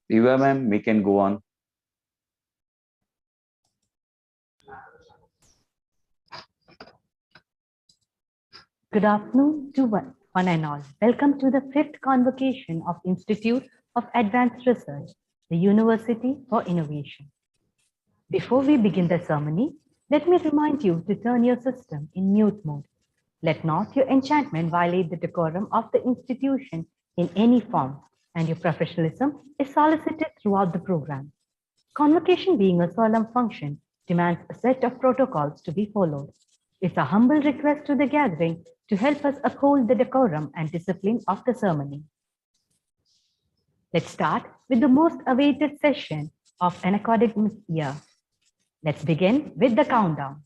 Diva ma'am, we can go on. Good afternoon to one and all. Welcome to the fifth convocation of Institute of Advanced Research, the University for Innovation. Before we begin the ceremony, let me remind you to turn your system in mute mode. Let not your enchantment violate the decorum of the institution in any form, and your professionalism is solicited throughout the program. Convocation being a solemn function demands a set of protocols to be followed. It's a humble request to the gathering to help us uphold the decorum and discipline of the ceremony. Let's start with the most awaited session of an academic year. Let's begin with the countdown.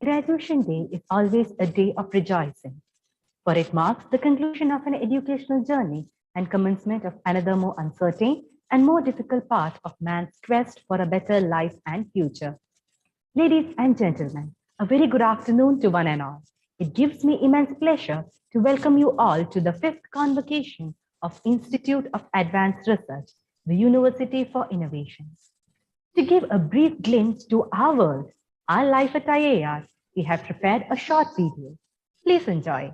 Graduation day is always a day of rejoicing, for it marks the conclusion of an educational journey and commencement of another more uncertain and more difficult part of man's quest for a better life and future. Ladies and gentlemen, a very good afternoon to one and all. It gives me immense pleasure to welcome you all to the fifth convocation of Institute of Advanced Research, the University for Innovations. To give a brief glimpse to our world, our life at IAR, we have prepared a short video. Please enjoy.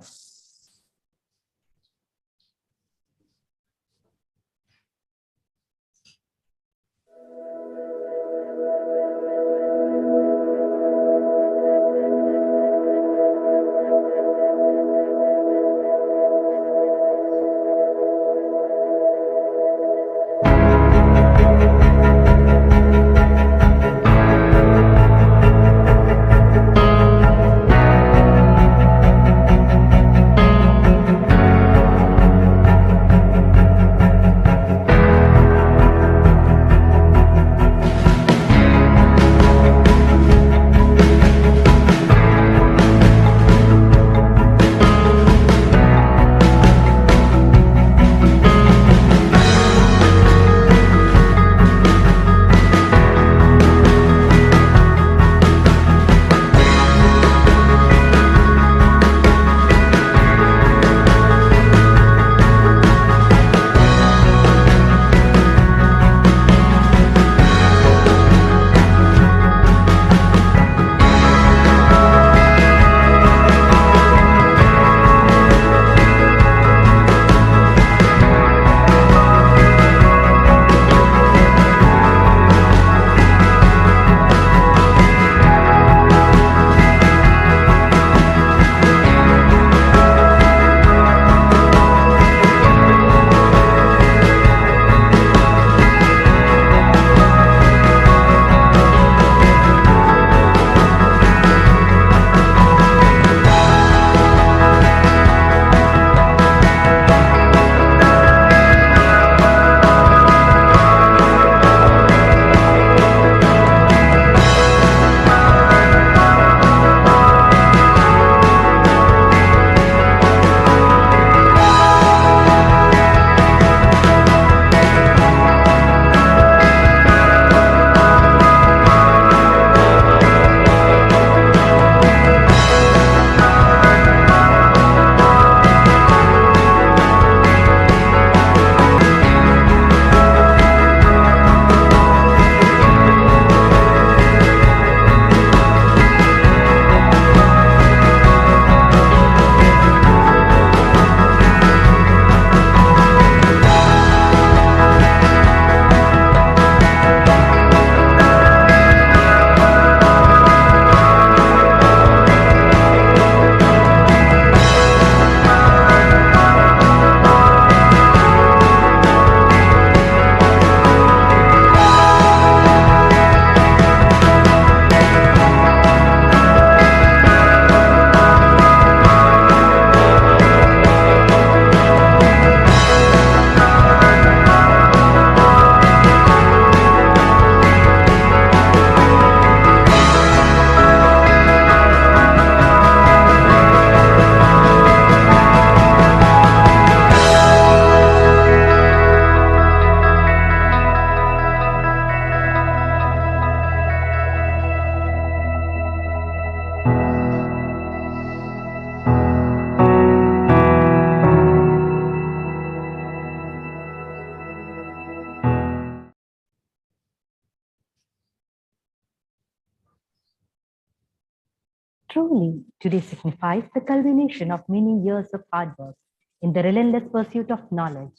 Truly, today signifies the culmination of many years of hard work in the relentless pursuit of knowledge.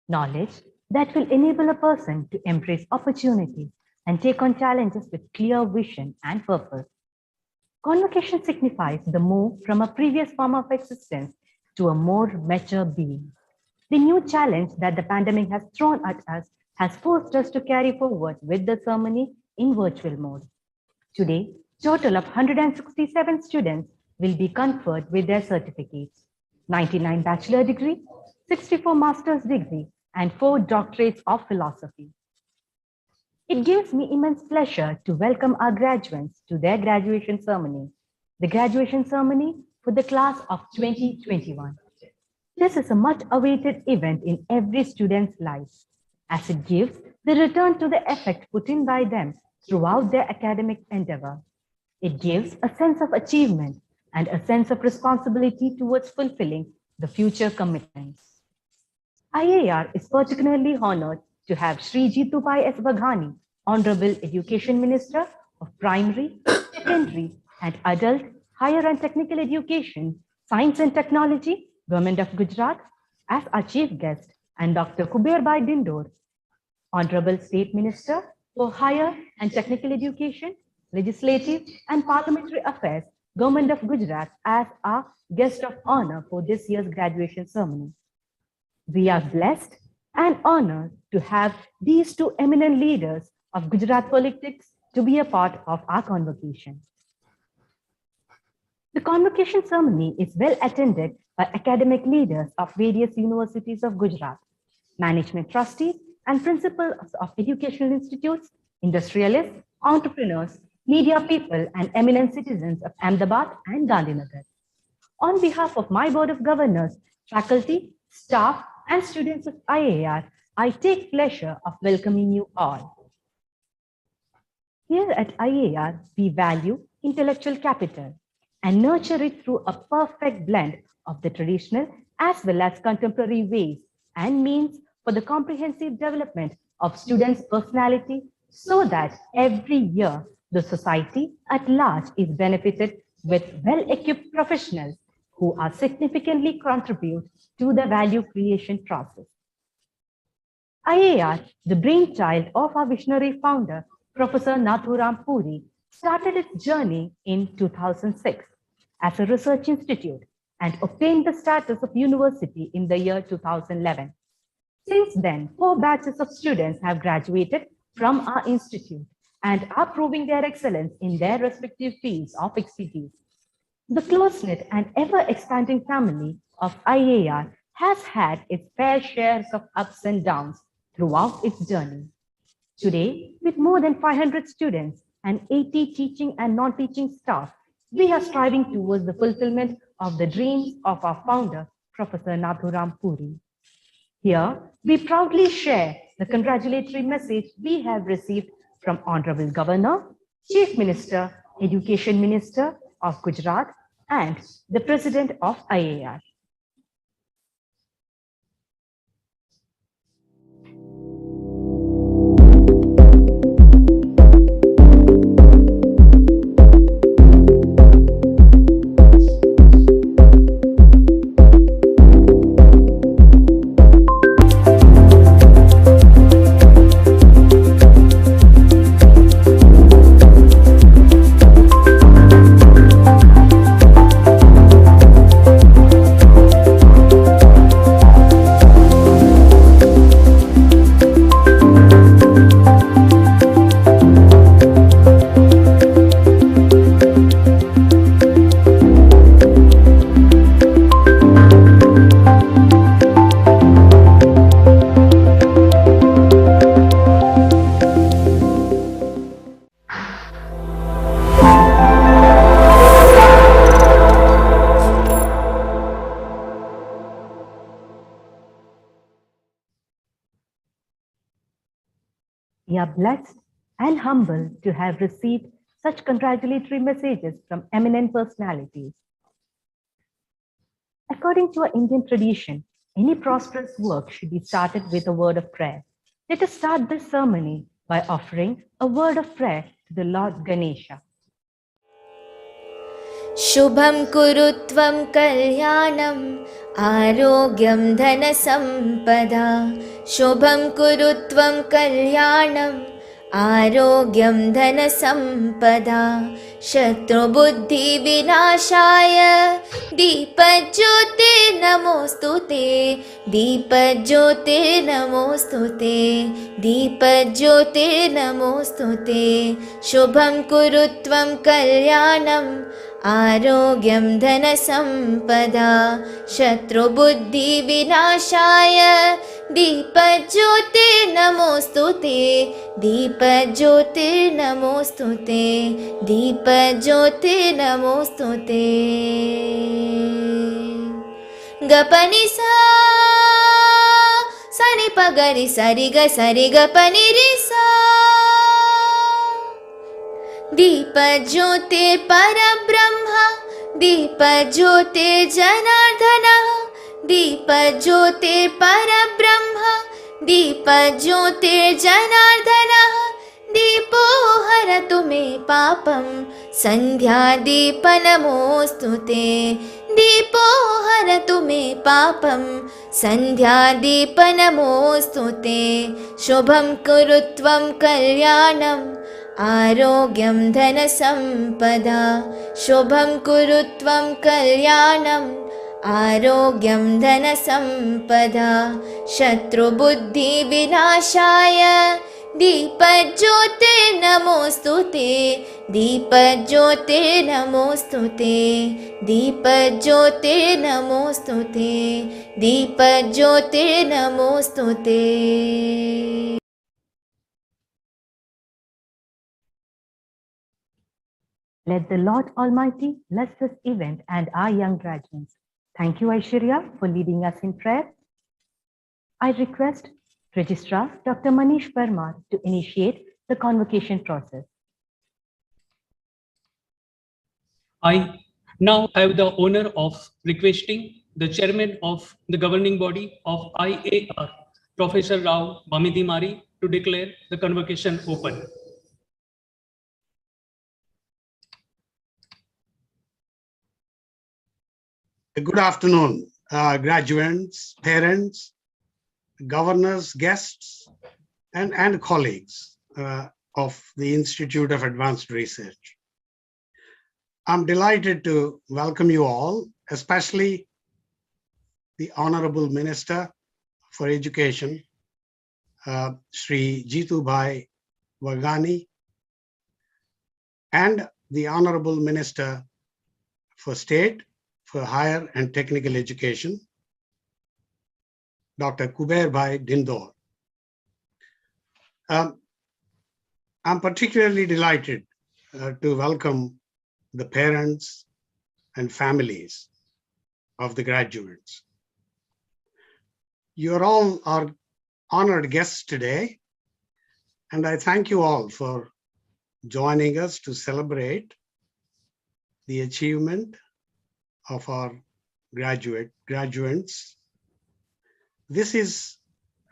Knowledge that will enable a person to embrace opportunity and take on challenges with clear vision and purpose. Convocation signifies the move from a previous form of existence to a more mature being. The new challenge that the pandemic has thrown at us has forced us to carry forward with the ceremony in virtual mode. Today, total of 167 students will be conferred with their certificates, 99 bachelor degree, 64 master's degree, and 4 doctorates of philosophy. It gives me immense pleasure to welcome our graduates to their graduation ceremony, the graduation ceremony for the class of 2021. This is a much awaited event in every student's life, as it gives the return to the effort put in by them throughout their academic endeavor. It gives a sense of achievement and a sense of responsibility towards fulfilling the future commitments. IAR is particularly honored to have Sri Jitubai S. Baghani, Honorable Education Minister of Primary, Secondary, and Adult Higher and Technical Education, Science and Technology, Government of Gujarat, as our chief guest, and Dr. Kuberbai Dindor, Honorable State Minister for Higher and Technical Education, Legislative and Parliamentary Affairs, Government of Gujarat, as our guest of honor for this year's graduation ceremony. We are blessed and honored to have these two eminent leaders of Gujarat politics to be a part of our convocation. The convocation ceremony is well attended by academic leaders of various universities of Gujarat, management trustees and principals of educational institutes, industrialists, entrepreneurs, media people, and eminent citizens of Ahmedabad and Gandhinagar. On behalf of my Board of Governors, faculty, staff, and students of IAR, I take pleasure of welcoming you all. Here at IAR, we value intellectual capital and nurture it through a perfect blend of the traditional as well as contemporary ways and means for the comprehensive development of students' personality so that every year the society at large is benefited with well-equipped professionals who are significantly contribute to the value creation process. IAR, the brainchild of our visionary founder, Professor Nathuram Puri, started its journey in 2006 as a research institute and obtained the status of university in the year 2011. Since then, 4 batches of students have graduated from our institute and are proving their excellence in their respective fields of expertise. The close-knit and ever-expanding family of IAR has had its fair shares of ups and downs throughout its journey. Today, with more than 500 students and 80 teaching and non-teaching staff, we are striving towards the fulfillment of the dreams of our founder, Professor Nathuram Puri. Here, we proudly share the congratulatory message we have received from Honorable Governor, Chief Minister, Education Minister of Gujarat, and the President of IAR. We are blessed and humbled to have received such congratulatory messages from eminent personalities. According to our Indian tradition, any prosperous work should be started with a word of prayer. Let us start this ceremony by offering a word of prayer to the Lord Ganesha. शुभं कुरु त्वं कल्याणम् आरोग्यं धनसम्पदा शुभं कुरु त्वं कल्याणम् आरोग्यं धनसम्पदा शत्रुबुद्धिविनाशाय दीपज्योतिर्नमोऽस्तु ते दीपज्योतिर्नमोऽस्तु ते दीपज्योतिर्नमोऽस्तु ते शुभं कुरु त्वं कल्याणम् आरोग्यं धनसम्पदा शत्रुबुद्धिविनाशाय दीपज्योतिर्नमोऽस्तु ते दीपज्योतिर्नमोऽस्तु ते दीपज्योतिर्नमोऽस्तु ते गपनिसा सनि पगरि सरि ग सरि ग पनि रि सा दीपज्योतिर्परब्रह्म दीपज्योतिर्जनार्दनः दीपज्योतिर्परब्रह्म दीपज्योतिर्जनार्दनः दीपो हरतु मे पापं सन्ध्यादीपनमोऽस्तु ते दीपो हरतु मे पापं सन्ध्यादीपनमोऽस्तु ते शुभं कुरु त्वं कल्याणम् आरोग्यं धनसम्पदा शुभं कुरु त्वं कल्याणम् आरोग्यं धनसम्पदा शत्रुबुद्धिविनाशाय दीपज्योतिर्नमोऽस्तु ते दीपज्योतिर्नमोऽस्तु ते दीपज्योतिर्नमोऽस्तु ते दीपज्योतिर्नमोऽस्तु ते Let the Lord Almighty bless this event and our young graduates. Thank you, Aishwarya, for leading us in prayer. I request Registrar Dr. Manish Parmar to initiate the convocation process. I now have the honor of requesting the chairman of the governing body of IAR, Professor Rao Bamidi Mari, to declare the convocation open. Good afternoon, graduates, parents, governors, guests, and colleagues of the Institute of Advanced Research. I'm delighted to welcome you all, especially the Honorable Minister for Education, Sri Jitubhai Wagani, and the Honorable Minister for State for Higher and Technical Education, Dr. Kuber Bhai Dindor. I'm particularly delighted to welcome the parents and families of the graduates. You're all our honored guests today, and I thank you all for joining us to celebrate the achievement of our graduates. This is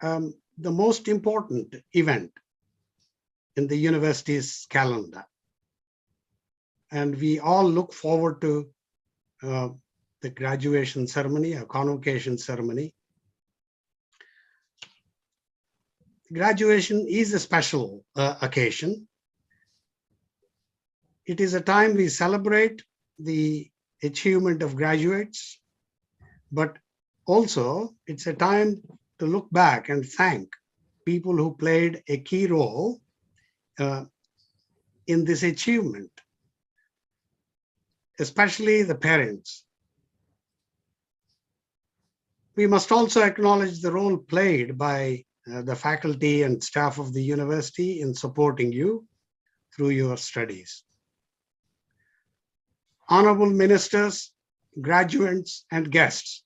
the most important event in the university's calendar. And we all look forward to the graduation ceremony, a convocation ceremony. Graduation is a special occasion. It is a time we celebrate the achievement of graduates, but also it's a time to look back and thank people who played a key role in this achievement, especially the parents. We must also acknowledge the role played by the faculty and staff of the university in supporting you through your studies. Honorable ministers, graduates, and guests,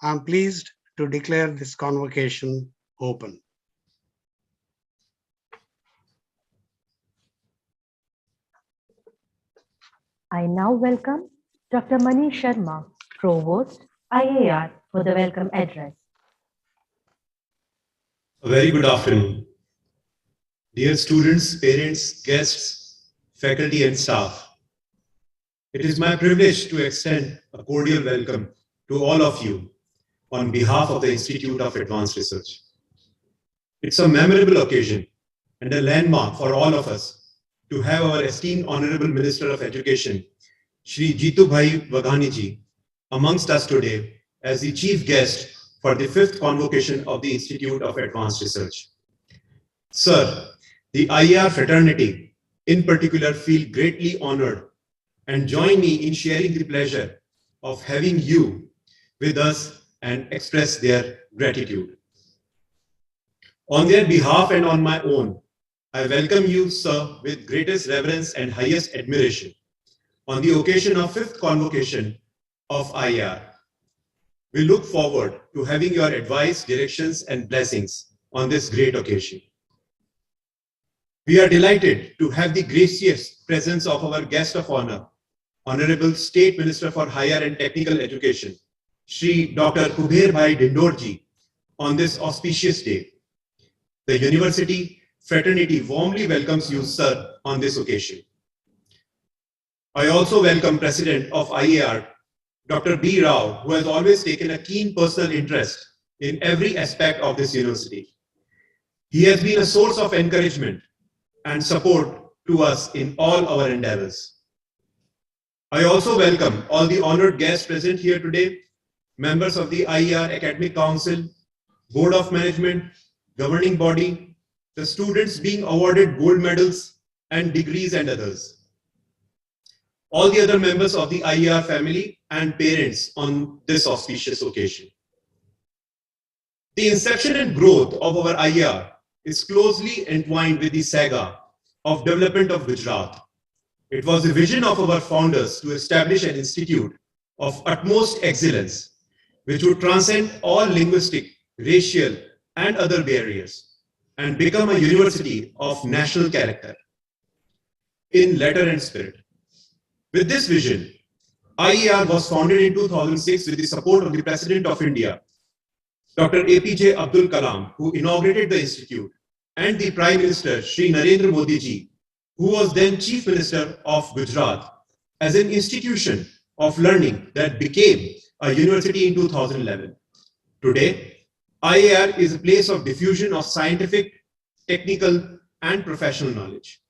I'm pleased to declare this convocation open. I now welcome Dr. Manish Sharma, Provost, IAR, for the welcome address. A very good afternoon. Dear students, parents, guests, faculty and staff, It is my privilege to extend a cordial welcome to all of you on behalf of the Institute of Advanced Research. It's a memorable occasion and a landmark for all of us to have our esteemed Honorable Minister of Education, Shri Jitubhai Waghani amongst us today as the chief guest for the 5th convocation of the Institute of Advanced Research. Sir, the IAR fraternity in particular feel greatly honored and join me in sharing the pleasure of having you with us and express their gratitude. On their behalf and on my own, I welcome you, sir, with greatest reverence and highest admiration on the occasion of 5th convocation of IAR. We look forward to having your advice, directions, and blessings on this great occasion. We are delighted to have the gracious presence of our guest of honor, Honorable State Minister for Higher and Technical Education, Shri Dr. Kuber Bhai Dindorji, on this auspicious day. The university fraternity warmly welcomes you, sir, on this occasion. I also welcome President of IAR, Dr. B. Rao, who has always taken a keen personal interest in every aspect of this university. He has been a source of encouragement and support to us in all our endeavors. I also welcome all the honored guests present here today, members of the IAR Academic Council, Board of Management, governing body, the students being awarded gold medals and degrees and others. All the other members of the IAR family and parents on this auspicious occasion. The inception and growth of our IAR is closely entwined with the saga of development of Gujarat. It was the vision of our founders to establish an institute of utmost excellence, which would transcend all linguistic, racial, and other barriers, and become a university of national character, in letter and spirit. With this vision, IAR was founded in 2006 with the support of the President of India, Dr. APJ Abdul Kalam, who inaugurated the institute, and the Prime Minister, Shri Narendra Modi ji, who was then Chief Minister of Gujarat, as an institution of learning that became a university in 2011. Today, IAR is a place of diffusion of scientific, technical, and professional knowledge.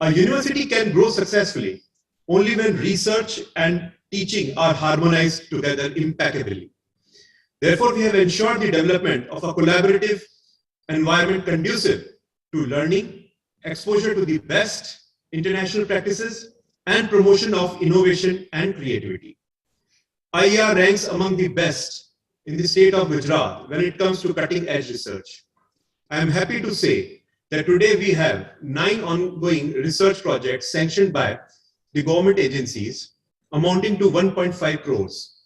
A university can grow successfully only when research and teaching are harmonized together impeccably. Therefore, we have ensured the development of a collaborative environment conducive to learning, exposure to the best international practices, and promotion of innovation and creativity. IAR ranks among the best in the state of Gujarat when it comes to cutting-edge research. I am happy to say that today we have 9 ongoing research projects sanctioned by the government agencies amounting to 1.5 crores.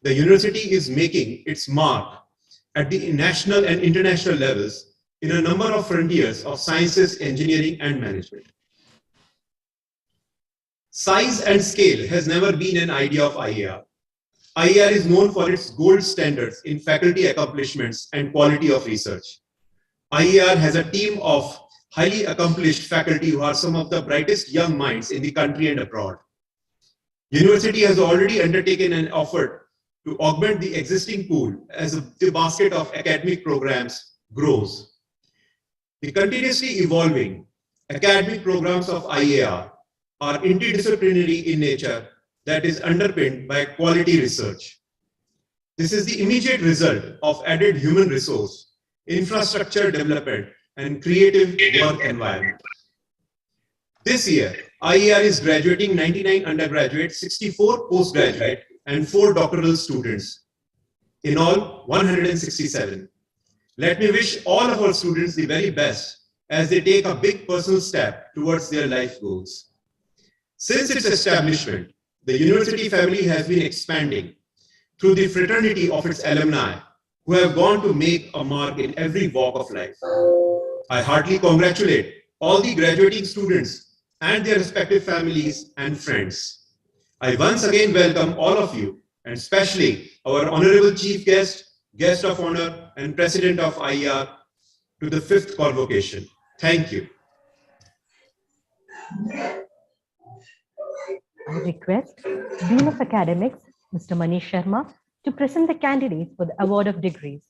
The university is making its mark at the national and international levels in a number of frontiers of sciences, engineering, and management. Size and scale has never been an idea of IAR. IAR is known for its gold standards in faculty accomplishments and quality of research. IAR has a team of highly accomplished faculty who are some of the brightest young minds in the country and abroad. University has already undertaken an effort to augment the existing pool as the basket of academic programs grows. The continuously evolving academic programs of IAR are interdisciplinary in nature that is underpinned by quality research. This is the immediate result of added human resource, infrastructure development, and creative work environment. This year, IAR is graduating 99 undergraduate, 64 postgraduate, and 4 doctoral students. In all, 167. Let me wish all of our students the very best as they take a big personal step towards their life goals. Since its establishment, the university family has been expanding through the fraternity of its alumni who have gone to make a mark in every walk of life. I heartily congratulate all the graduating students and their respective families and friends. I once again welcome all of you, and especially our honorable chief guest, guest of honor, and president of IAR to the 5th convocation. Thank you. I request Dean of Academics, Mr. Manish Sharma, to present the candidates for the award of degrees.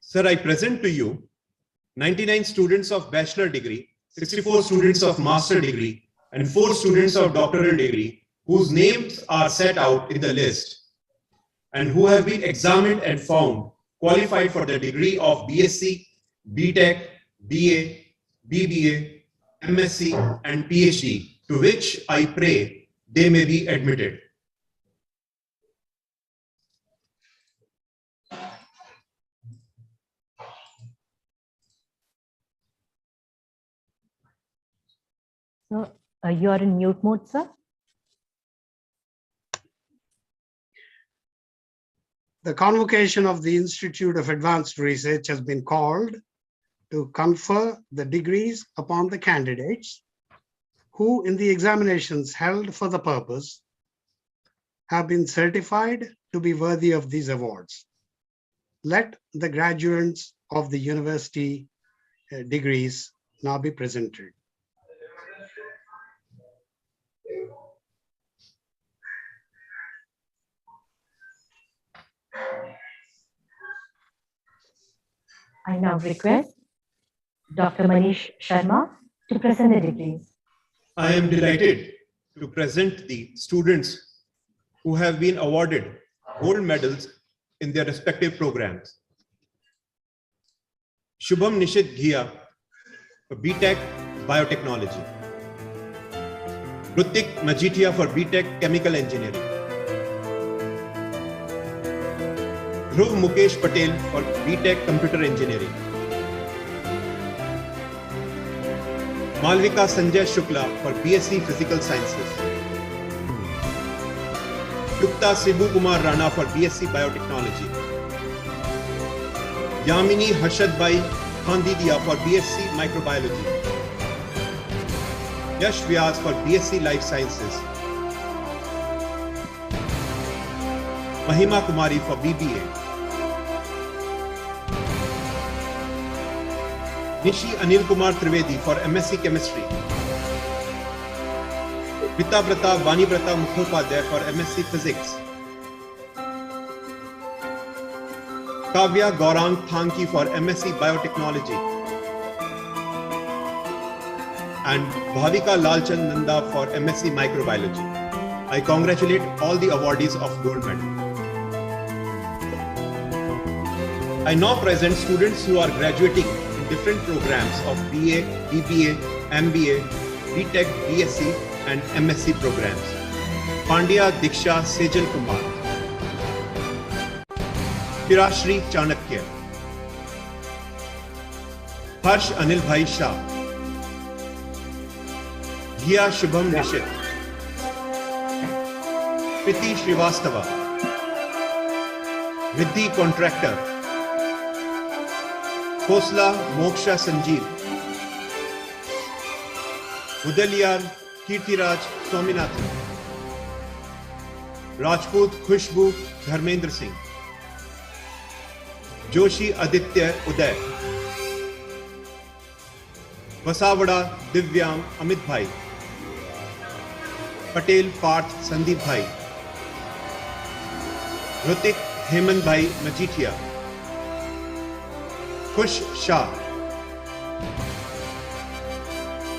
Sir, I present to you 99 students of bachelor degree, 64 students of master degree, and 4 students of doctoral degree whose names are set out in the list and who have been examined and found qualified for the degree of BSc, BTech, BA, BBA, MSc, and PhD, to which I pray they may be admitted. So you are in mute mode, sir. The convocation of the Institute of Advanced Research has been called to confer the degrees upon the candidates who, in the examinations held for the purpose, have been certified to be worthy of these awards. Let the graduates of the university degrees now be presented. I now request Dr. Manish Sharma to present the degrees. I am delighted to present the students who have been awarded gold medals in their respective programs. Shubham Nishit Ghia for BTech Biotechnology. Rutik Majithia for BTech Chemical Engineering. Dhruv Mukesh Patel for BTech Computer Engineering. Malvika Sanjay Shukla for BSc Physical Sciences. Yukta Sibu Kumar Rana for BSc Biotechnology. Yamini Harshadbai Khandidia for BSc Microbiology. Yash Vyas for BSc Life Sciences. Mahima Kumari for BBA. Nishi Anil Kumar Trivedi for MSc Chemistry. Vita Brata Vani Brata Mukhopadhyay for MSc Physics. Kavya Gaurang Thanki for MSc Biotechnology. And Bhavika Lalchand Nanda for MSc Microbiology. I congratulate all the awardees of gold medal. I now present students who are graduating in different programs of BA, BBA, MBA, BTech, BSc and MSc programs. Pandya Diksha Sejal Kumar. Pirashri Chanakya. Harsh Anil Bhai Shah. Ghia Shubham Nishit. Priti Srivastava. Vidhi Contractor. Khosla Moksha Sanjeev. Udaliyar Kirtiraj Swaminathan. Rajput Khushbu Dharmendra Singh. Joshi Aditya Uday. Vasavada Divyam Amit Bhai. Patel Parth Sandeep Bhai. Rutik Heman Bhai Majithia. Khush Shah.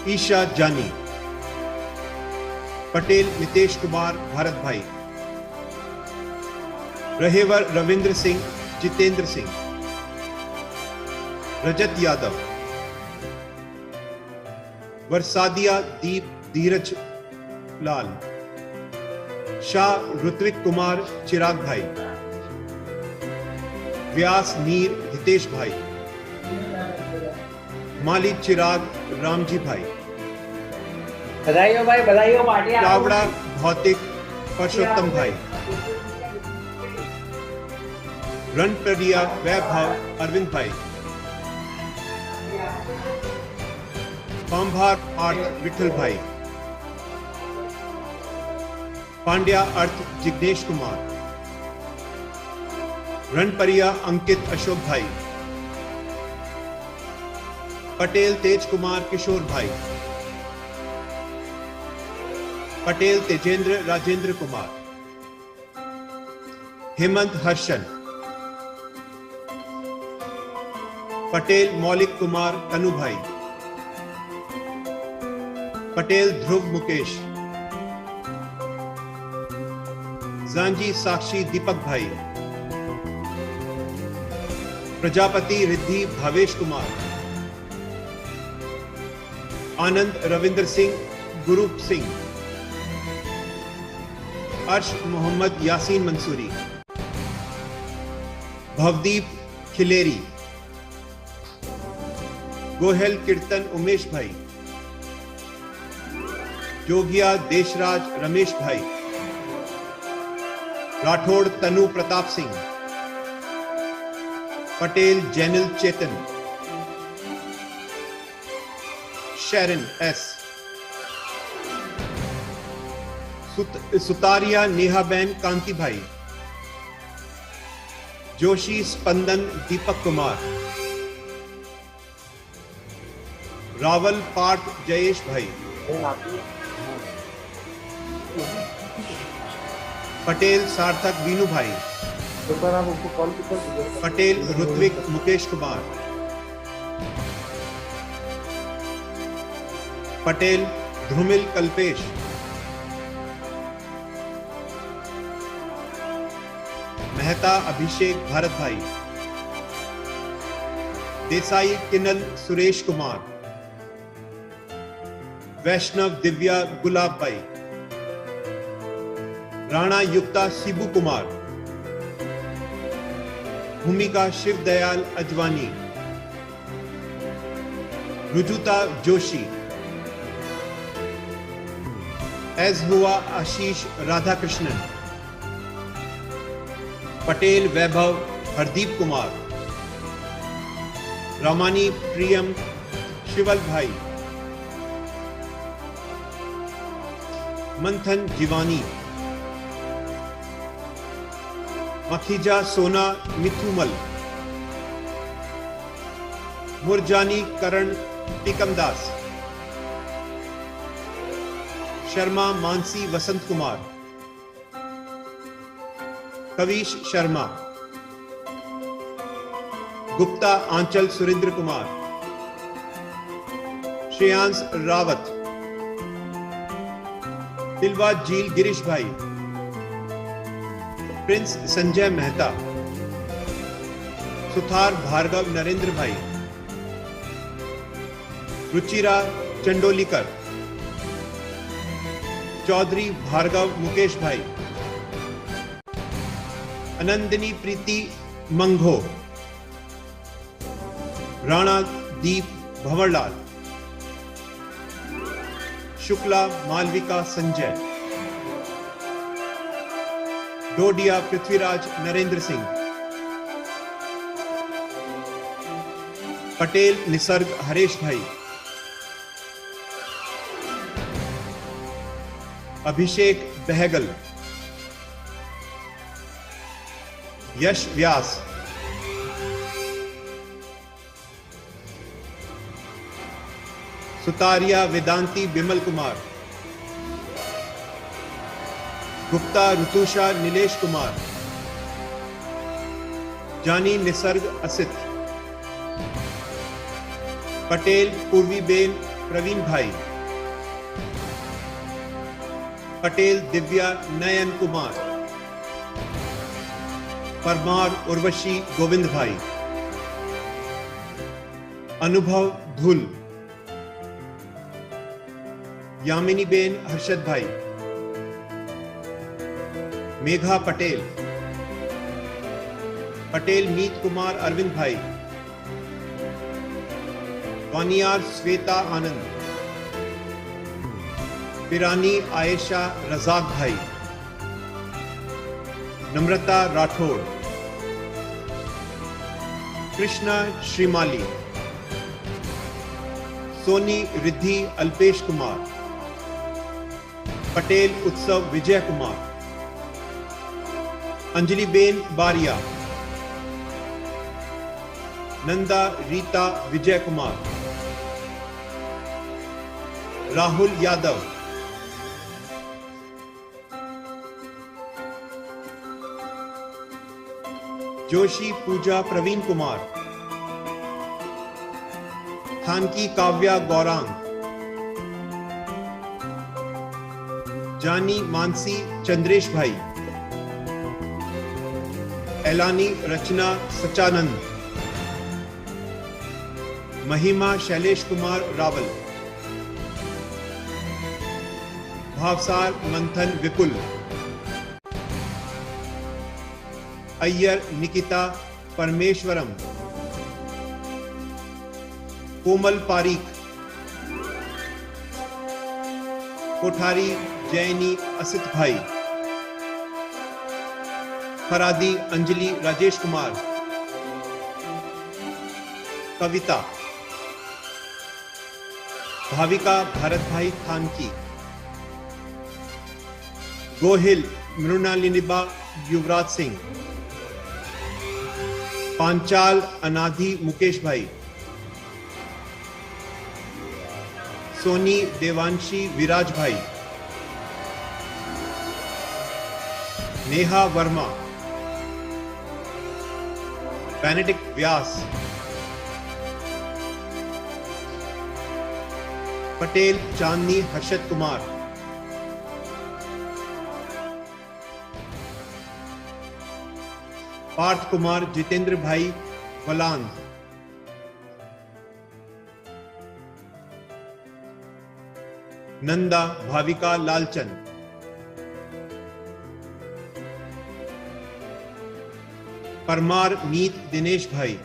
Isha Jani. Patel Nitesh Kumar Bharat Bhai. Rahevar Ravindra Singh Jitendra Singh. Rajat Yadav. Varsadia Deep Dheeraj Lal. Shah Rutvik Kumar Chirag Bhai. Vyas Neer Hitesh Bhai. Mali Chirag Ramji Bhai. बधाइयों भाई बधाइयों party Chavda Bhautik Parshottam Bhai. Ranpariya Vaibhav Arvind Bhai. Pambhar Arth Vittal Bhai. Pandya Arth Jignesh Kumar. Ranpariya Ankit Ashok Bhai. Patel Tej Kumar Kishore Bhai. Patel Tejendra Rajendra Kumar, Hemant Harshan, Patel मौलिक कुमार कनुभाई, पटेल ध्रुव मुकेश, जांजी साक्षी दीपक भाई, प्रजापति रिद्धि भावेश कुमार, आनंद Ravindra Singh, group Singh, अर्श मोहम्मद यासीन मंसूरी, भवदीप खिलेरी, गोहेल कीर्तन उमेश भाई, जोगिया देशराज रमेश भाई, राठौड़ तनु प्रताप सिंह, पटेल जैनिल चेतन, शरण S, Sutaria Nehaben कांति भाई, जोशी स्पंदन दीपक कुमार, रावल पार्थ जयेश भाई, पटेल सार्थक बीनू भाई, पटेल ऋत्विक मुकेश कुमार, पटेल ध्रुमिल कल्पेश, मेहता अभिषेक भारत भाई, देसाई किन्नल सुरेश कुमार, वैष्णव दिव्या गुलाब भाई, राणा युक्ता शिबू कुमार, भूमिका शिव दयाल अजवानी, रुजुता जोशी, एज हुआ आशीष राधाकृष्णन, पटेल वैभव हरदीप कुमार, रामानी प्रियम शिवल भाई, मंथन जीवानी, मखीजा सोना मिथुमल, मुरजानी करण टिकमदास, शर्मा मानसी वसंत कुमार, कवीश शर्मा, गुप्ता आंचल सुरेंद्र कुमार, श्रेयांश रावत, तिलवा झील गिरीश भाई, प्रिंस संजय मेहता, सुथार भार्गव नरेंद्र भाई, रुचिरा चंडोलीकर, चौधरी भार्गव मुकेश भाई, अनंदिनी प्रीति मंघो, राणा दीप भंवरलाल, शुक्ला मालविका संजय, डोडिया पृथ्वीराज नरेंद्र सिंह, पटेल निसर्ग हरेश भाई, अभिषेक बहगल, यश व्यास, सुतारिया वेदांती बिमल कुमार, गुप्ता ऋतुषा नीलेश कुमार, जानी निसर्ग असित, पटेल पूर्वी बेन प्रवीण भाई, पटेल दिव्या नयन कुमार, परमार उर्वशी गोविंद भाई, अनुभव धुल, यामिनी बेन हर्षद भाई, मेघा पटेल, पटेल मीत कुमार अरविंद भाई, वानियार श्वेता आनंद, पिरानी आयशा रजाक भाई, नम्रता राठौड़, कृष्णा श्रीमाली, सोनी रिद्धि अल्पेश कुमार, पटेल उत्सव विजय कुमार, अंजलि बेन बारिया, नंदा रीता विजय कुमार, राहुल यादव, जोशी पूजा प्रवीण कुमार, थानकी काव्या गौरांग, जानी मानसी चंद्रेश भाई, एलानी रचना सचानंद, महिमा शैलेश कुमार रावल, भावसार मंथन विपुल, अय्यर निकिता परमेश्वरम, कोमल पारीक, कोठारी जैनी असित भाई, फरादी अंजलि राजेश कुमार, कविता, भाविका भारत भाई थानकी, गोहिल मृणालिनिबा युवराज सिंह, पांचाल अनाधि मुकेश भाई, सोनी देवांशी विराज भाई, नेहा वर्मा, बेनेडिक्ट व्यास, पटेल चांदनी हर्षद कुमार, पार्थ कुमार जितेंद्र भाई वलांद, नंदा भाविका लालचंद, परमार मीत दिनेश भाई,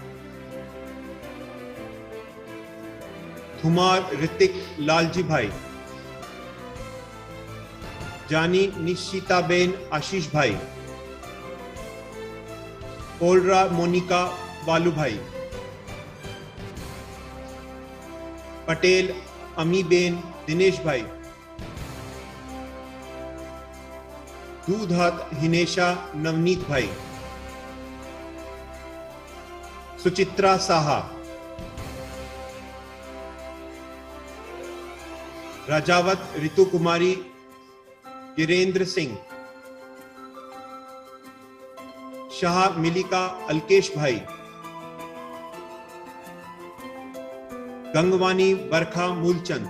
धुमार ऋतिक लालजी भाई, जानी निशिताबेन आशीष भाई, ओल्ड्रा मोनिका बालू भाई, पटेल अमीबेन दिनेश भाई, दूधात हिनेशा नवनीत भाई, सुचित्रा साहा, राजावत ऋतु कुमारी वीरेंद्र सिंह, शाह मिलिका अलकेश भाई, गंगवानी बरखा मूलचंद,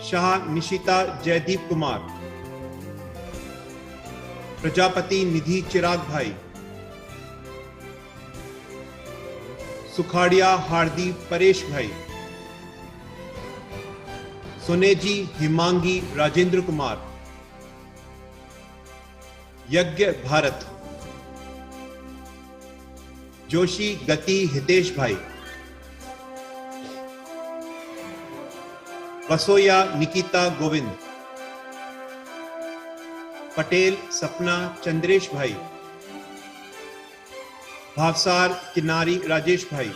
शाह निशिता जयदीप कुमार, प्रजापति निधि चिराग भाई, सुखाड़िया हार्दी परेश भाई, सुनेजी हिमांगी राजेंद्र कुमार, यज्ञ भारत, जोशी गति हितेश भाई, बसोया निकिता गोविंद, पटेल सपना चंद्रेश भाई, भावसार किनारी राजेश भाई,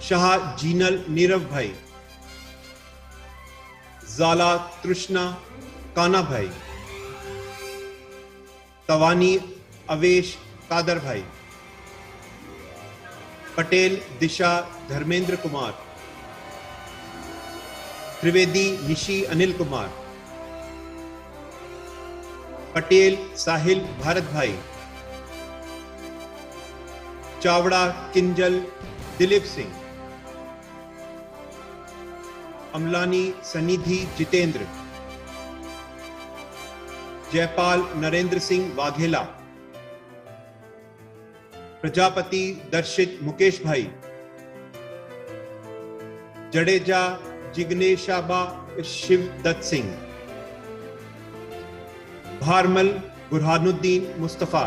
शाह जीनल नीरव भाई, जाला तृष्णा काना भाई, तवानी अवेश कादर भाई, पटेल दिशा धर्मेंद्र कुमार, त्रिवेदी निशी अनिल कुमार, पटेल साहिल भारत भाई, चावड़ा किंजल दिलीप सिंह, अमलानी सनिधि जितेंद्र, जयपाल नरेंद्र सिंह वाघेला, प्रजापति दर्शित मुकेश भाई, जडेजा जिग्नेशाबा शिव दत्त सिंह, भारमल बुरहानुद्दीन मुस्तफा,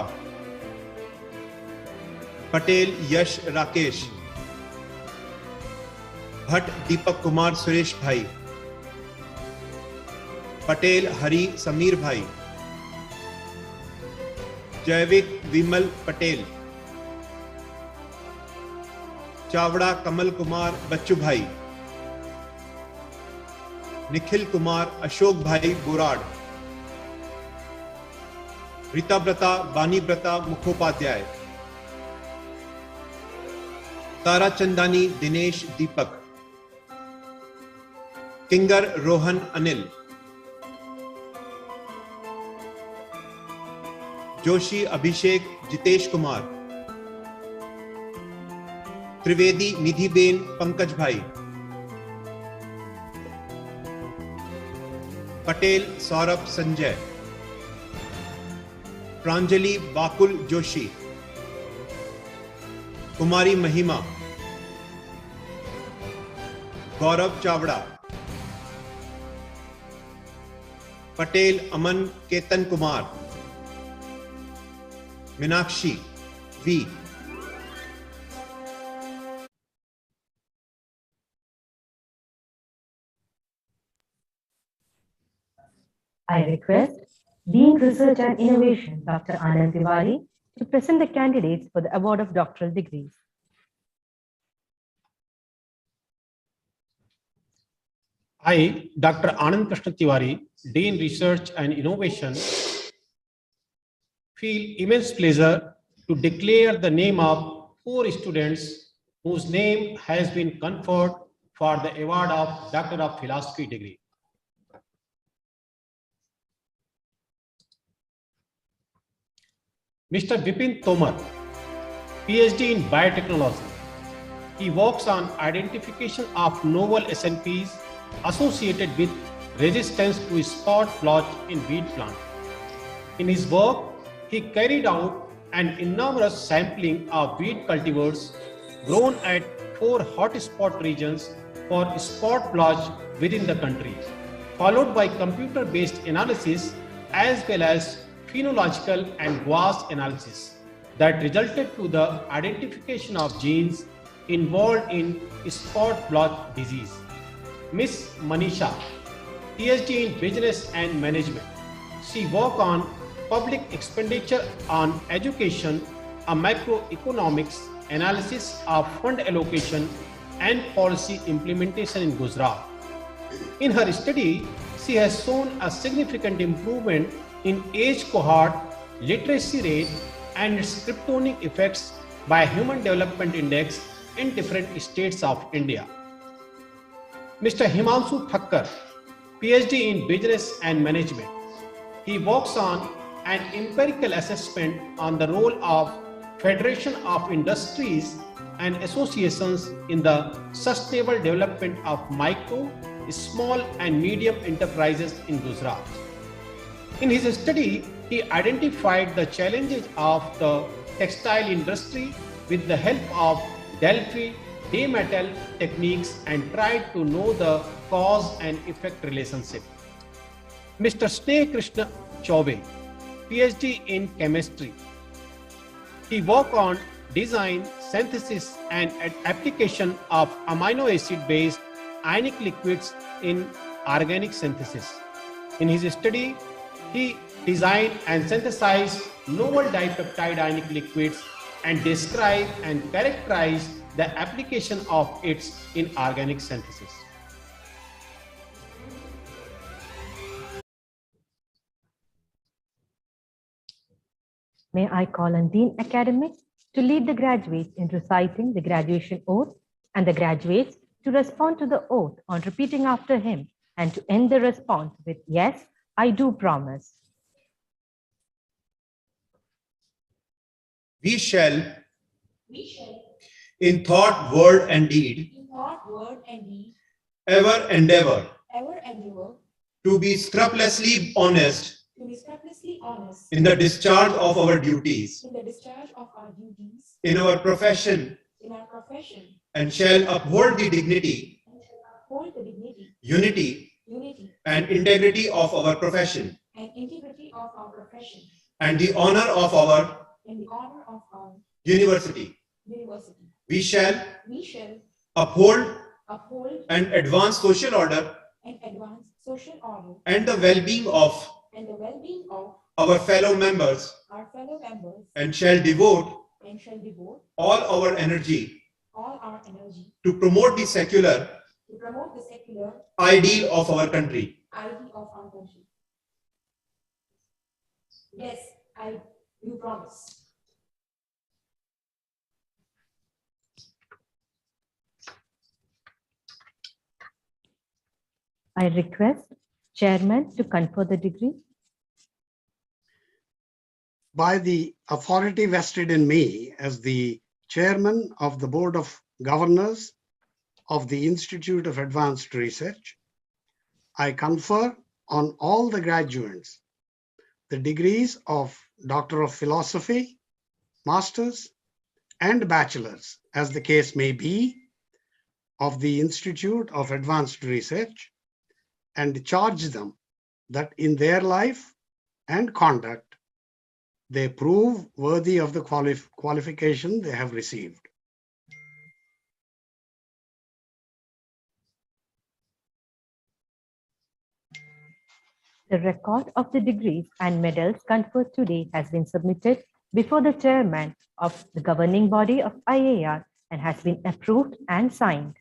पटेल यश राकेश, भट्ट दीपक कुमार सुरेश भाई, पटेल हरि समीर भाई, जैविक विमल पटेल, चावड़ा कमल कुमार बच्चू भाई, निखिल कुमार अशोक भाई बुराड़, रीता ब्रता बानी ब्रता मुखोपाध्याय, ताराचंदानी दिनेश दीपक, Kinger Rohan Anil, Joshi Abhishek Jitesh Kumar, Trivedi Nidhi Ben Pankaj Bhai, Patel Saurabh Sanjay, Pranjali Bakul Joshi, Kumari Mahima, Gaurav Chavda, Patel Aman Ketan Kumar, Minakshi V, I request Dean Research and Innovation, Dr. Anand Tiwari, to present the candidates for the award of doctoral degrees. I, Dr. Anand Krishna Tiwari, Dean Research and Innovation, feel immense pleasure to declare the name of 4 students whose name has been conferred for the award of Doctor of Philosophy degree. Mr. Vipin Tomar, PhD in Biotechnology. He works on identification of novel SNPs associated with resistance to spot blotch in wheat plant. In his work, he carried out an enormous sampling of wheat cultivars grown at 4 hotspot regions for spot blotch within the country, followed by computer-based analysis as well as phenological and GWAS analysis that resulted to the identification of genes involved in spot blotch disease. Ms. Manisha, PhD in Business and Management. She worked on public expenditure on education, a macroeconomics analysis of fund allocation and policy implementation in Gujarat. In her study, she has shown a significant improvement in age cohort, literacy rate, and its cryptonic effects by Human Development Index in different states of India. Mr. Himanshu Thakkar, PhD in Business and Management. He works on an empirical assessment on the role of Federation of Industries and Associations in the sustainable development of micro, small and medium enterprises in Gujarat. In his study, he identified the challenges of the textile industry with the help of Delphi demetal techniques and tried to know the cause and effect relationship. Mr. Sneh Krishna Chaube, PhD in Chemistry. He worked on design, synthesis and application of amino acid based ionic liquids in organic synthesis. In his study, he designed and synthesized novel dipeptide ionic liquids and described and characterized the application of it in organic synthesis. May I call on Dean Academics to lead the graduates in reciting the graduation oath and the graduates to respond to the oath on repeating after him and to end the response with, yes, I do promise. We shall, in thought, word, and deed, ever endeavor to be scrupulously honest in the discharge of our duties in our profession, and shall uphold the dignity, unity, and integrity of our profession, and the honor of our university. We shall uphold and advance social order and the well-being of our fellow members, and shall devote all our energy to promote the secular ideal of our country. Yes, I do promise. I request Chairman to confer the degree. by the authority vested in me as the chairman of the Board of Governors of the Institute of Advanced Research, I confer on all the graduates the degrees of Doctor of Philosophy, Masters, and Bachelors, as the case may be, of the Institute of Advanced Research, and charge them that in their life and conduct, they prove worthy of the qualification they have received. The record of the degrees and medals conferred today has been submitted before the chairman of the governing body of IAR and has been approved and signed.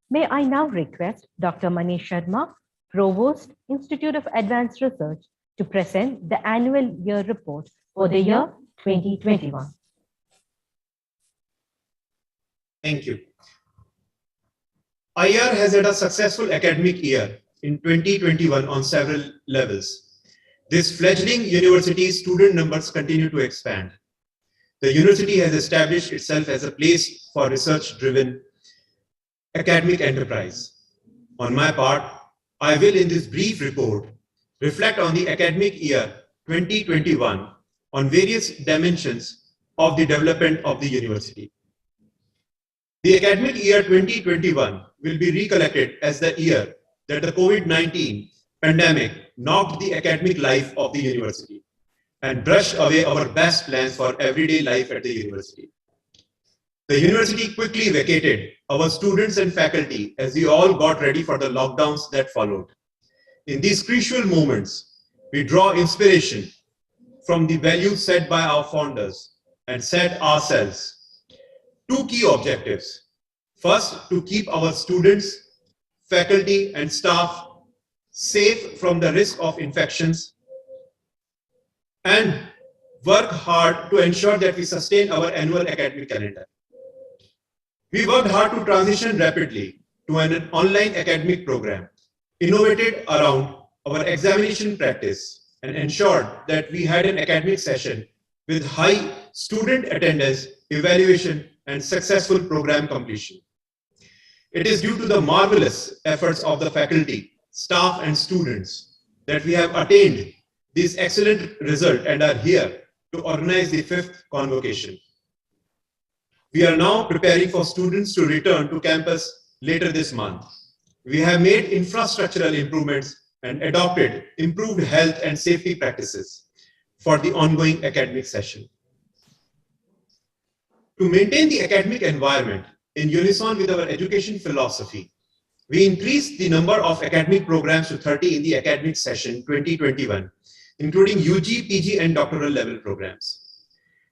May I now request Dr. Manish Sharma, Provost, Institute of Advanced Research, to present the annual year report for the year 2021. Thank you. IR has had a successful academic year in 2021 on several levels. This fledgling university's student numbers continue to expand. The university has established itself as a place for research-driven academic enterprise. On my part, I will in this brief report reflect on the academic year 2021 on various dimensions of the development of the university. The academic year 2021 will be recollected as the year that the COVID-19 pandemic knocked the academic life of the university and brushed away our best plans for everyday life at the university. The university quickly vacated our students and faculty as we all got ready for the lockdowns that followed. In these crucial moments, we draw inspiration from the values set by our founders and set ourselves two key objectives. First, to keep our students, faculty, and staff safe from the risk of infections, and work hard to ensure that we sustain our annual academic calendar. We worked hard to transition rapidly to an online academic program, innovated around our examination practice, and ensured that we had an academic session with high student attendance, evaluation, and successful program completion. It is due to the marvelous efforts of the faculty, staff, and students that we have attained this excellent result and are here to organize the 5th convocation. We are now preparing for students to return to campus later this month. We have made infrastructural improvements and adopted improved health and safety practices for the ongoing academic session. To maintain the academic environment in unison with our education philosophy, we increased the number of academic programs to 30 in the academic session 2021, including UG, PG, and doctoral level programs.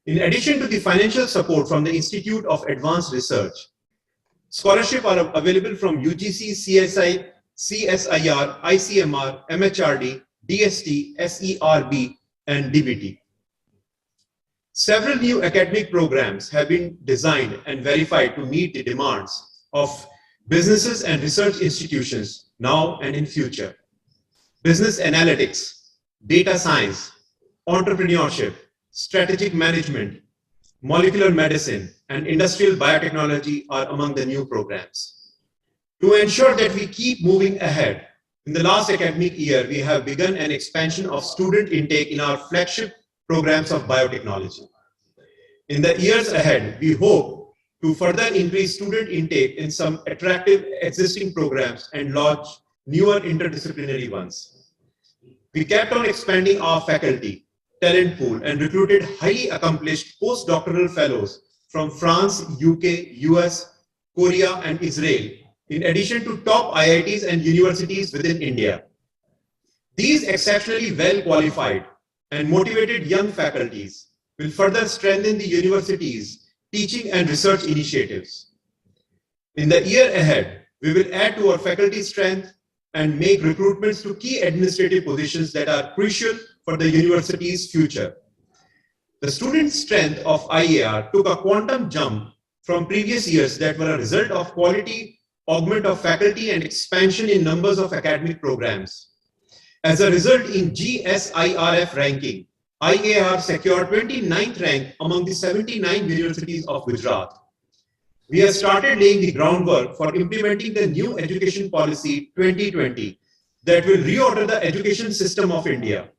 In addition to the financial support from the Institute of Advanced Research, scholarships are available from UGC, CSI, CSIR, ICMR, MHRD, DST, SERB, and DBT. Several new academic programs have been designed and verified to meet the demands of businesses and research institutions now and in future. Business analytics, data science, entrepreneurship, strategic management, molecular medicine, and industrial biotechnology are among the new programs. To ensure that we keep moving ahead, in the last academic year, we have begun an expansion of student intake in our flagship programs of biotechnology. In the years ahead, we hope to further increase student intake in some attractive existing programs and launch newer interdisciplinary ones. We kept on expanding our faculty, talent pool, and recruited highly accomplished postdoctoral fellows from France, UK, US, Korea, and Israel, in addition to top IITs and universities within India. These exceptionally well-qualified and motivated young faculties will further strengthen the university's teaching and research initiatives. In the year ahead, we will add to our faculty strength and make recruitments to key administrative positions that are crucial for the university's future. The student strength of IAR took a quantum jump from previous years that were a result of quality, augment of faculty, and expansion in numbers of academic programs. As a result, in GSIRF ranking, IAR secured 29th rank among the 79 universities of Gujarat. We have started laying the groundwork for implementing the new education policy 2020 that will reorder the education system of India.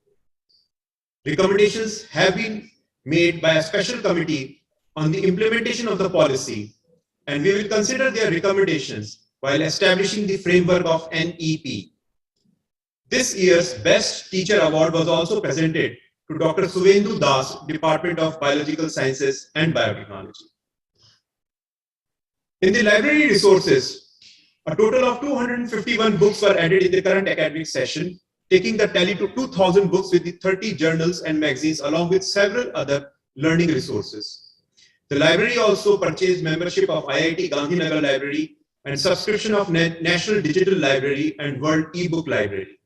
Recommendations have been made by a special committee on the implementation of the policy, and we will consider their recommendations while establishing the framework of NEP. This year's Best Teacher Award was also presented to Dr. Suvendu Das, Department of Biological Sciences and Biotechnology. In the library resources, a total of 251 books were added in the current academic session, taking the tally to 2,000 books with the 30 journals and magazines, along with several other learning resources. The library also purchased membership of IIT Gandhinagar Library and subscription of National Digital Library and World eBook Library.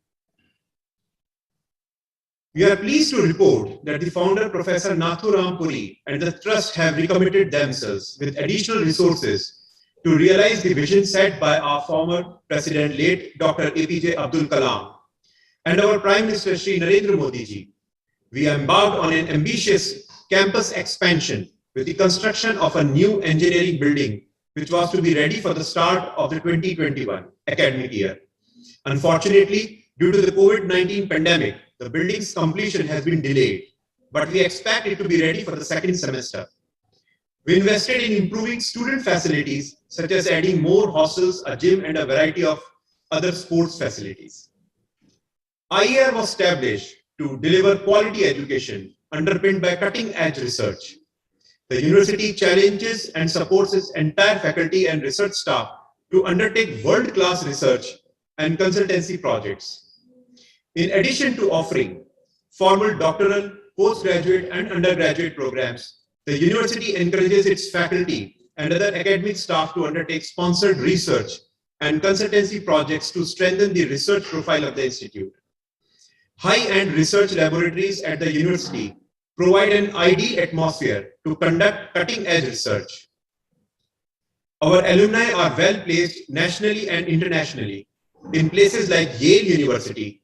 We are pleased to report that the founder, Professor Nathuram Puri, and the trust have recommitted themselves with additional resources to realize the vision set by our former president, late Dr. APJ Abdul Kalam, and our Prime Minister, Shri Narendra Modi ji. We embarked on an ambitious campus expansion with the construction of a new engineering building, which was to be ready for the start of the 2021 academic year. Unfortunately, due to the COVID-19 pandemic, the building's completion has been delayed, but we expect it to be ready for the second semester. We invested in improving student facilities, such as adding more hostels, a gym, and a variety of other sports facilities. IAR was established to deliver quality education underpinned by cutting-edge research. The university challenges and supports its entire faculty and research staff to undertake world-class research and consultancy projects. In addition to offering formal doctoral, postgraduate, and undergraduate programs, the university encourages its faculty and other academic staff to undertake sponsored research and consultancy projects to strengthen the research profile of the institute. High-end research laboratories at the university provide an ideal atmosphere to conduct cutting-edge research. Our alumni are well placed nationally and internationally in places like Yale University,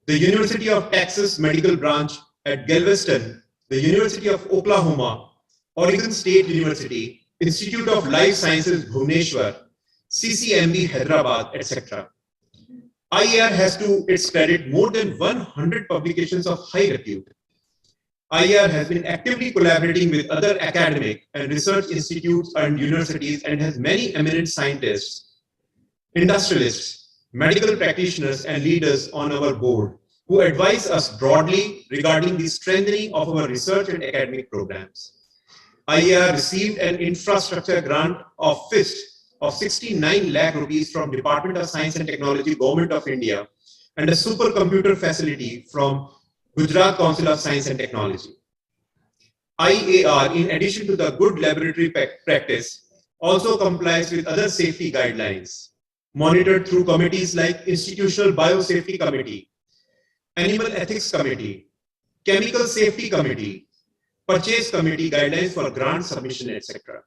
the University of Texas Medical Branch at Galveston, the University of Oklahoma, Oregon State University, Institute of Life Sciences Bhubaneswar, CCMB Hyderabad, etc. IAR has to its credit more than 100 publications of high repute. IAR has been actively collaborating with other academic and research institutes and universities and has many eminent scientists, industrialists, medical practitioners, and leaders on our board who advise us broadly regarding the strengthening of our research and academic programs. IAR received an infrastructure grant of FIST of 69 lakh rupees from Department of Science and Technology, Government of India, and a supercomputer facility from Gujarat Council of Science and Technology. IAR, in addition to the good laboratory practice, also complies with other safety guidelines, monitored through committees like Institutional Biosafety Committee, Animal Ethics Committee, Chemical Safety Committee, Purchase Committee guidelines for grant submission, etc.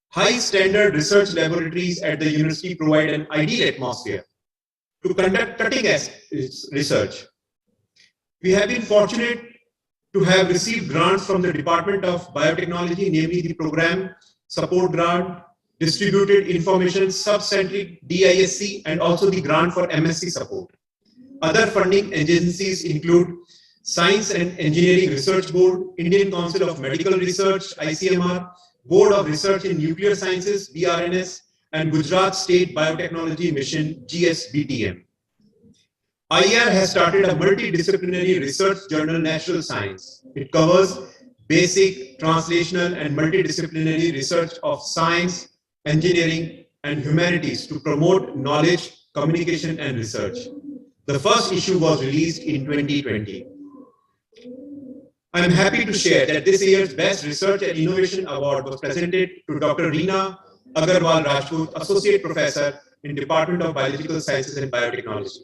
High standard research laboratories at the university provide an ideal atmosphere to conduct cutting-edge research. We have been fortunate to have received grants from the Department of Biotechnology, namely the Program Support Grant, Distributed Information Sub-Centric DISC, and also the grant for MSc support. Other funding agencies include Science and Engineering Research Board, Indian Council of Medical Research, ICMR, Board of Research in Nuclear Sciences, BRNS, and Gujarat State Biotechnology Mission, GSBTM. IAR has started a multidisciplinary research journal, Natural Science. It covers basic, translational, and multidisciplinary research of science, engineering, and humanities to promote knowledge, communication, and research. The first issue was released in 2020. I am happy to share that this year's Best Research and Innovation Award was presented to Dr. Reena Agarwal Rajput, Associate Professor in Department of Biological Sciences and Biotechnology.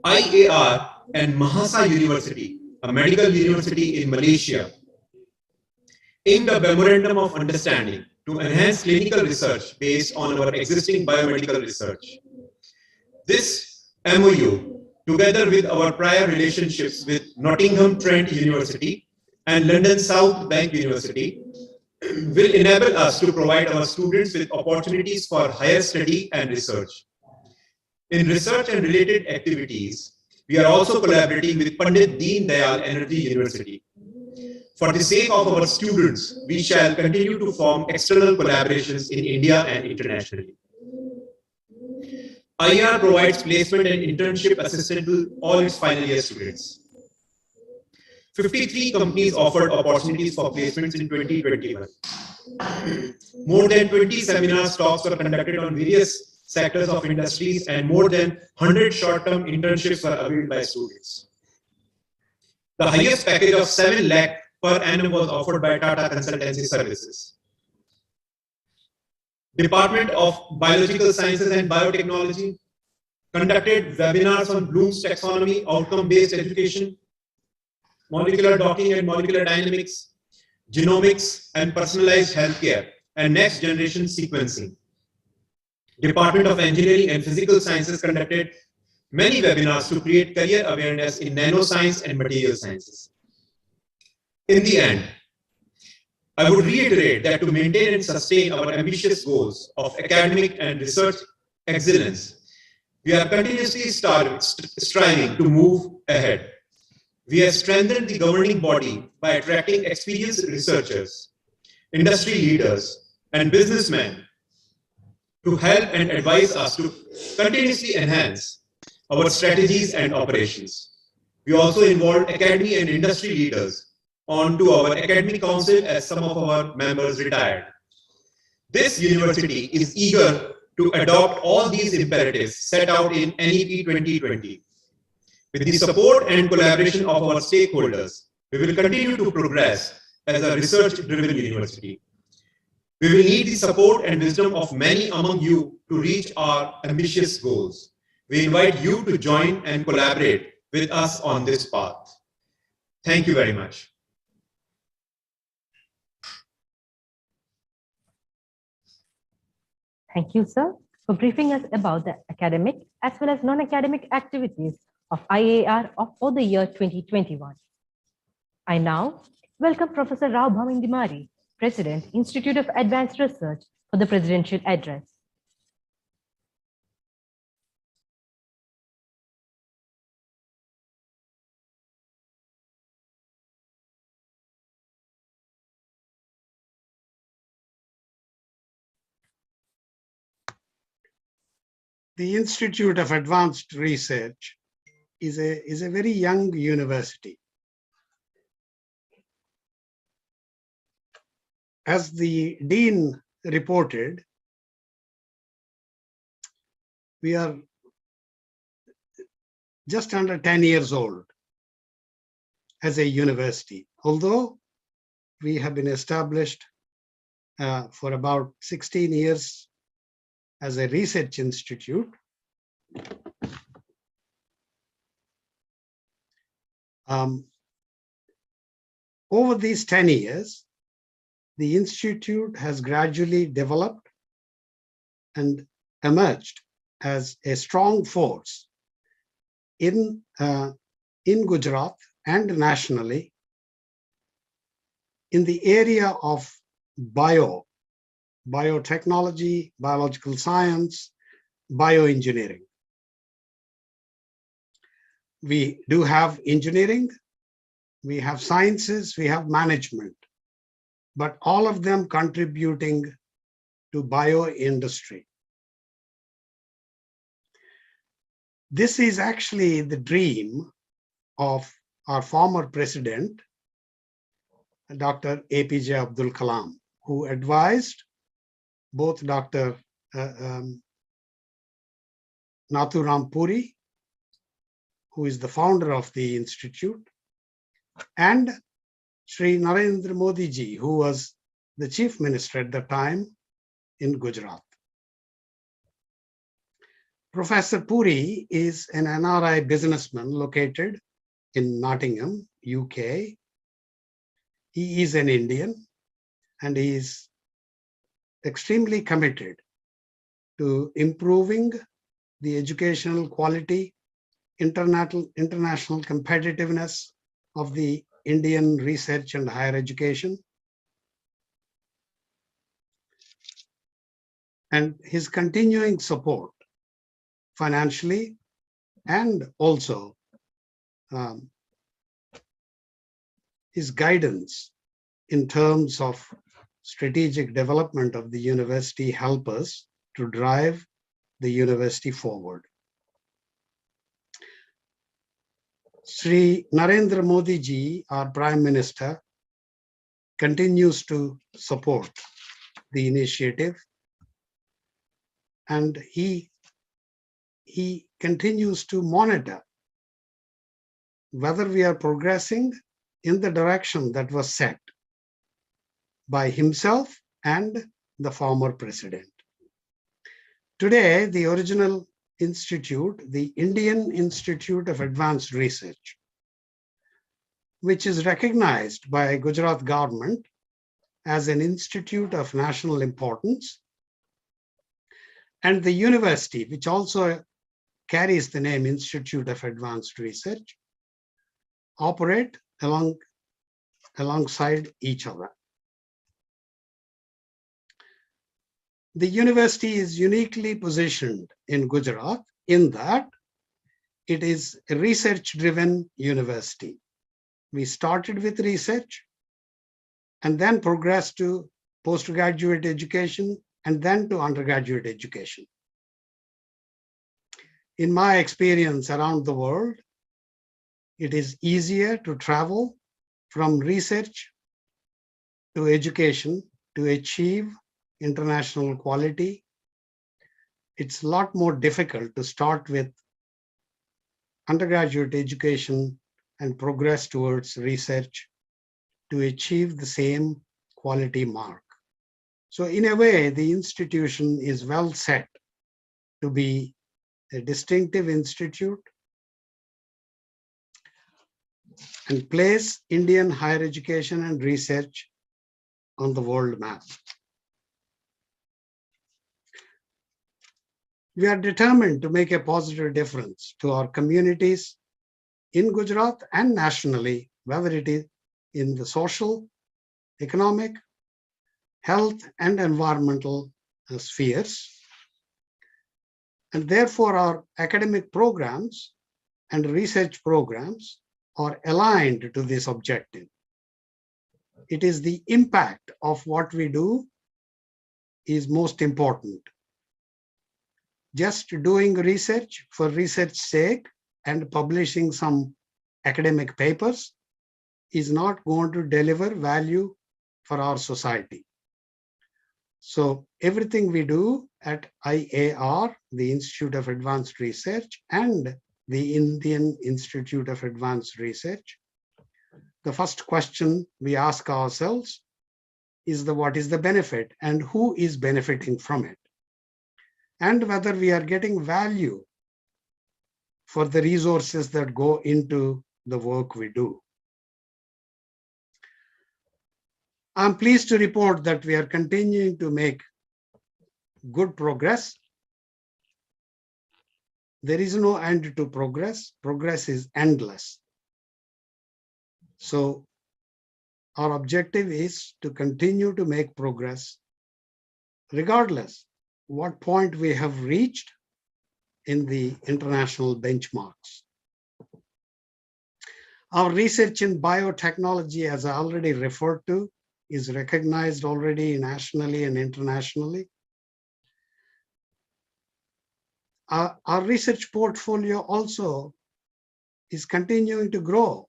IAR and Mahasa University, a medical university in Malaysia, inked a memorandum of understanding to enhance clinical research based on our existing biomedical research. This MOU, together with our prior relationships with Nottingham Trent University and London South Bank University, will enable us to provide our students with opportunities for higher study and research. In research and related activities, we are also collaborating with Pandit Deen Dayal Energy University. For the sake of our students, we shall continue to form external collaborations in India and internationally. IR provides placement and internship assistance to all its final year students. 53 companies offered opportunities for placements in 2021. More than 20 seminars talks were conducted on various sectors of industries, and more than 100 short-term internships were availed by students. The highest package of 7 lakh per annum was offered by Tata Consultancy Services. Department of Biological Sciences and Biotechnology conducted webinars on Bloom's taxonomy, outcome-based education, molecular docking and molecular dynamics, genomics and personalized healthcare, and next generation sequencing. Department of Engineering and Physical Sciences conducted many webinars to create career awareness in nanoscience and material sciences. In the end, I would reiterate that to maintain and sustain our ambitious goals of academic and research excellence, we are continuously striving to move ahead. We have strengthened the governing body by attracting experienced researchers, industry leaders, and businessmen to help and advise us to continuously enhance our strategies and operations. We also involved academy and industry leaders onto our academic council as some of our members retired. This university is eager to adopt all these imperatives set out in NEP 2020. With the support and collaboration of our stakeholders, we will continue to progress as a research-driven university. We will need the support and wisdom of many among you to reach our ambitious goals. We invite you to join and collaborate with us on this path. Thank you very much. Thank you, sir, for briefing us about the academic as well as non-academic activities of IAR for the year 2021. I now welcome Professor Rao Bhamindimari, President, Institute of Advanced Research, for the presidential address. The Institute of Advanced Research is a very young university. As the Dean reported, we are just under 10 years old as a university, although we have been established for about 16 years as a research institute. Over these 10 years, the institute has gradually developed and emerged as a strong force in Gujarat and nationally in the area of biotechnology, biological science, bioengineering. We do have engineering, we have sciences, we have management, but all of them contributing to bioindustry. This is actually the dream of our former president, Dr. APJ Abdul Kalam, who advised both Dr. Nathuram Puri, who is the founder of the institute, and Sri Narendra Modi ji, who was the chief minister at the time in Gujarat. Professor Puri is an NRI businessman located in Nottingham, UK. He is an Indian and he is extremely committed to improving the educational quality, international competitiveness of the Indian research and higher education, and his continuing support financially and also his guidance in terms of strategic development of the university help us to drive the university forward. Sri Narendra Modi ji, our Prime Minister, continues to support the initiative, and he continues to monitor whether we are progressing in the direction that was set by himself and the former president. Today, the original institute, the Indian Institute of Advanced Research, which is recognized by Gujarat government as an institute of national importance, and the university, which also carries the name Institute of Advanced Research, operate alongside each other. The university is uniquely positioned in Gujarat in that it is a research-driven university. We started with research and then progressed to postgraduate education and then to undergraduate education. In my experience around the world, it is easier to travel from research to education to achieve international quality. It's a lot more difficult to start with undergraduate education and progress towards research to achieve the same quality mark. So in a way, the institution is well set to be a distinctive institute and place Indian higher education and research on the world map. We are determined to make a positive difference to our communities in Gujarat and nationally, whether it is in the social, economic, health, and environmental spheres. And therefore, our academic programs and research programs are aligned to this objective. It is the impact of what we do is most important. Just doing research for research's sake and publishing some academic papers is not going to deliver value for our society. So everything we do at IAR, the Institute of Advanced Research, and the Indian Institute of Advanced Research, the first question we ask ourselves is what is the benefit and who is benefiting from it, and whether we are getting value for the resources that go into the work we do. I'm pleased to report that we are continuing to make good progress. There is no end to progress. Progress is endless. So our objective is to continue to make progress regardless what point we have reached in the international benchmarks. Our research in biotechnology, as I already referred to, is recognized already nationally and internationally. Our research portfolio also is continuing to grow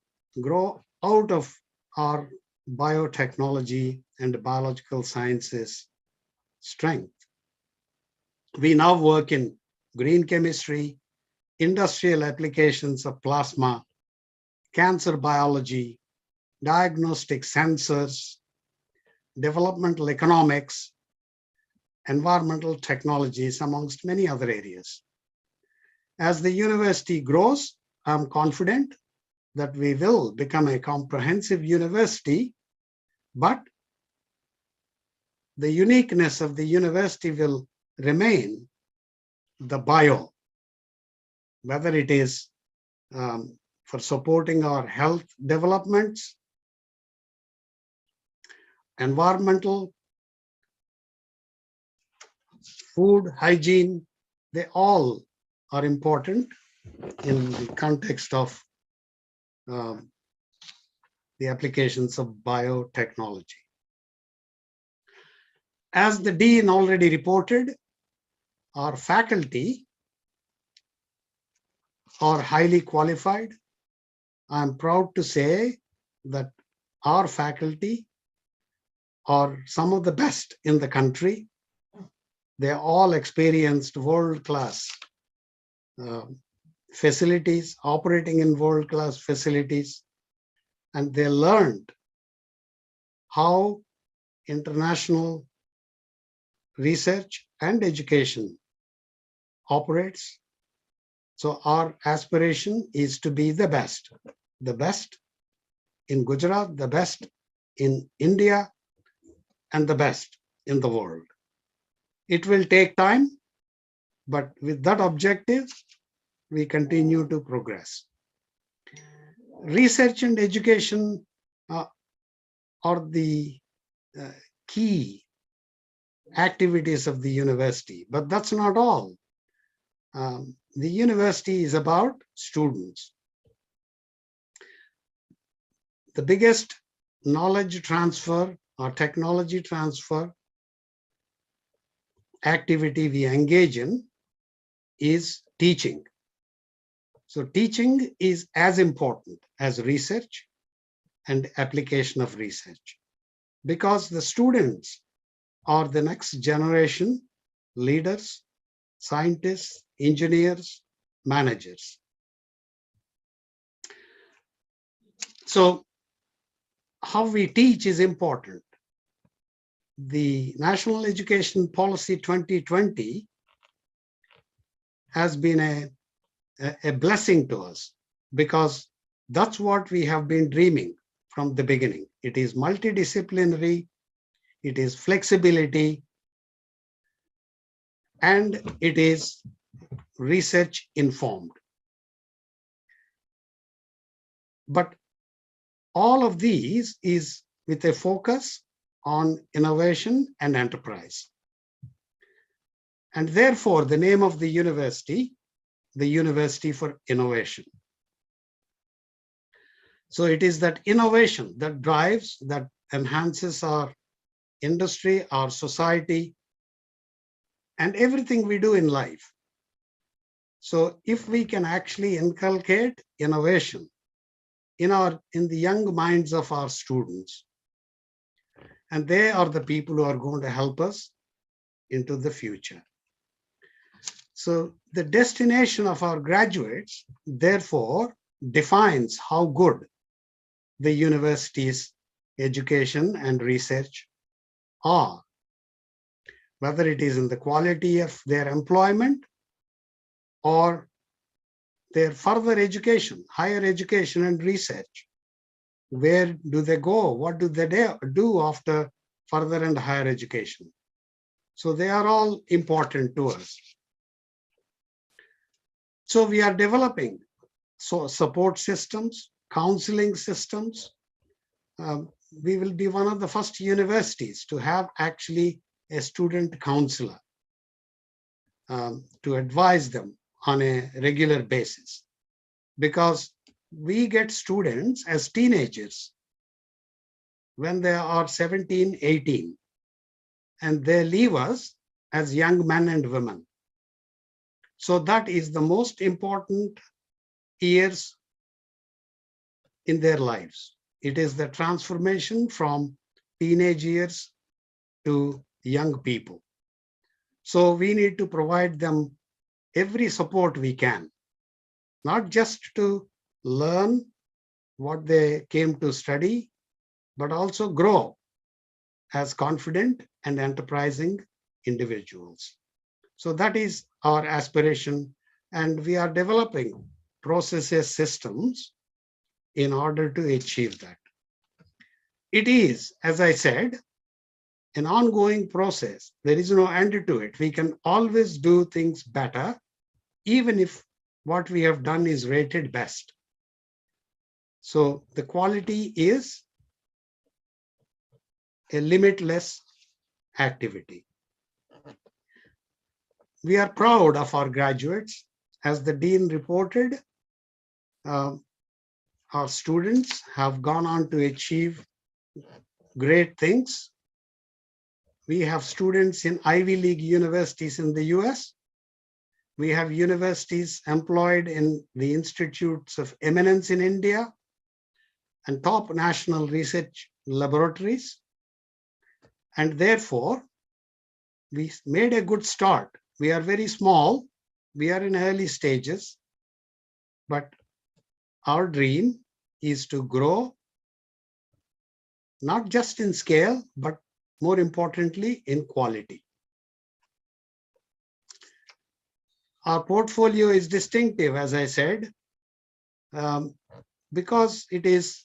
out of our biotechnology and biological sciences strength. We now work in green chemistry, industrial applications of plasma, cancer biology, diagnostic sensors, developmental economics, environmental technologies, amongst many other areas. As the university grows, I'm confident that we will become a comprehensive university, but the uniqueness of the university will remain the bio whether it is for supporting our health developments, environmental, food, hygiene, they all are important in the context of the applications of biotechnology. As the Dean already reported, our faculty are highly qualified. I'm proud to say that our faculty are some of the best in the country. They all experienced world-class facilities, operating in world-class facilities, and they learned how international research and education operates. So our aspiration is to be the best in Gujarat, the best in India, and the best in the world. It will take time, but with that objective, we continue to progress. Research and education are the key activities of the university, but that's not all. The university is about students. The biggest knowledge transfer or technology transfer activity we engage in is teaching. So teaching is as important as research and application of research, because the students are the next generation leaders, scientists, engineers, managers. So how we teach is important. The National Education Policy 2020 has been a blessing to us, because that's what we have been dreaming from the beginning. It is multidisciplinary, it is flexibility, and it is research informed. But all of these is with a focus on innovation and enterprise. And therefore, the name of the University for Innovation. So it is that innovation that drives, that enhances our industry, our society, and everything we do in life. So if we can actually inculcate innovation in the young minds of our students, and they are the people who are going to help us into the future. So the destination of our graduates, therefore, defines how good the university's education and research are, whether it is in the quality of their employment or their further education, higher education and research. Where do they go? What do they do after further and higher education? So they are all important to us. So we are developing support systems, counseling systems. We will be one of the first universities to have actually a student counselor to advise them on a regular basis, because we get students as teenagers when they are 17, 18, and they leave us as young men and women. So that is the most important years in their lives. It is the transformation from teenage years to young people. So we need to provide them every support we can, not just to learn what they came to study, but also grow as confident and enterprising individuals. So that is our aspiration, and we are developing processes, systems in order to achieve that. It is, as I said, an ongoing process. There is no end to it. We can always do things better, even if what we have done is rated best. So the quality is a limitless activity. We are proud of our graduates. As the Dean reported, our students have gone on to achieve great things. We have students in Ivy League universities in the US. We have universities employed in the institutes of eminence in India and top national research laboratories. And therefore, we made a good start. We are very small. We are in early stages, but our dream is to grow, not just in scale, but more importantly, in quality. Our portfolio is distinctive, as I said, because it is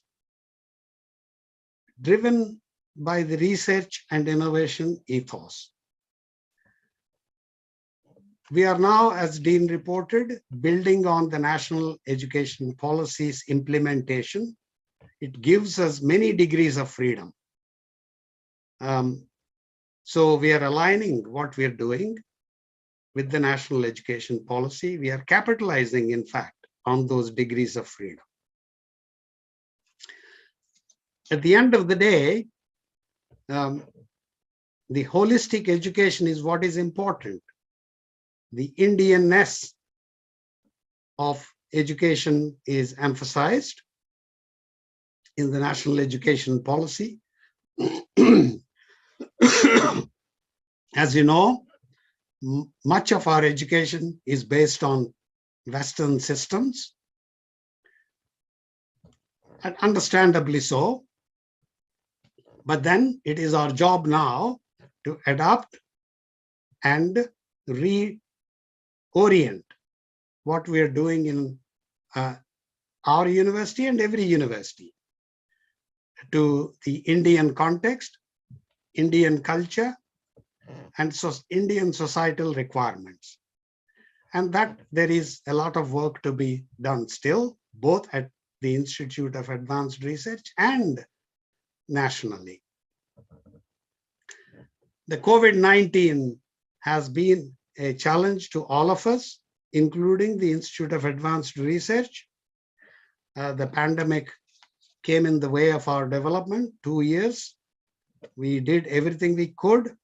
driven by the research and innovation ethos. We are now, as Dean reported, building on the national education policy's implementation. It gives us many degrees of freedom. So we are aligning what we are doing with the national education policy. We are capitalizing, in fact, on those degrees of freedom. At the end of the day, the holistic education is what is important. The Indianness of education is emphasized in the national education policy. As you know, much of our education is based on Western systems, and understandably so. But then it is our job now to adapt and reorient what we are doing in our university and every university to the Indian context, Indian culture, and Indian societal requirements. And that there is a lot of work to be done still, both at the Institute of Advanced Research and nationally. The COVID-19 has been a challenge to all of us, including the Institute of Advanced Research. The pandemic came in the way of our development, 2 years. We did everything we could,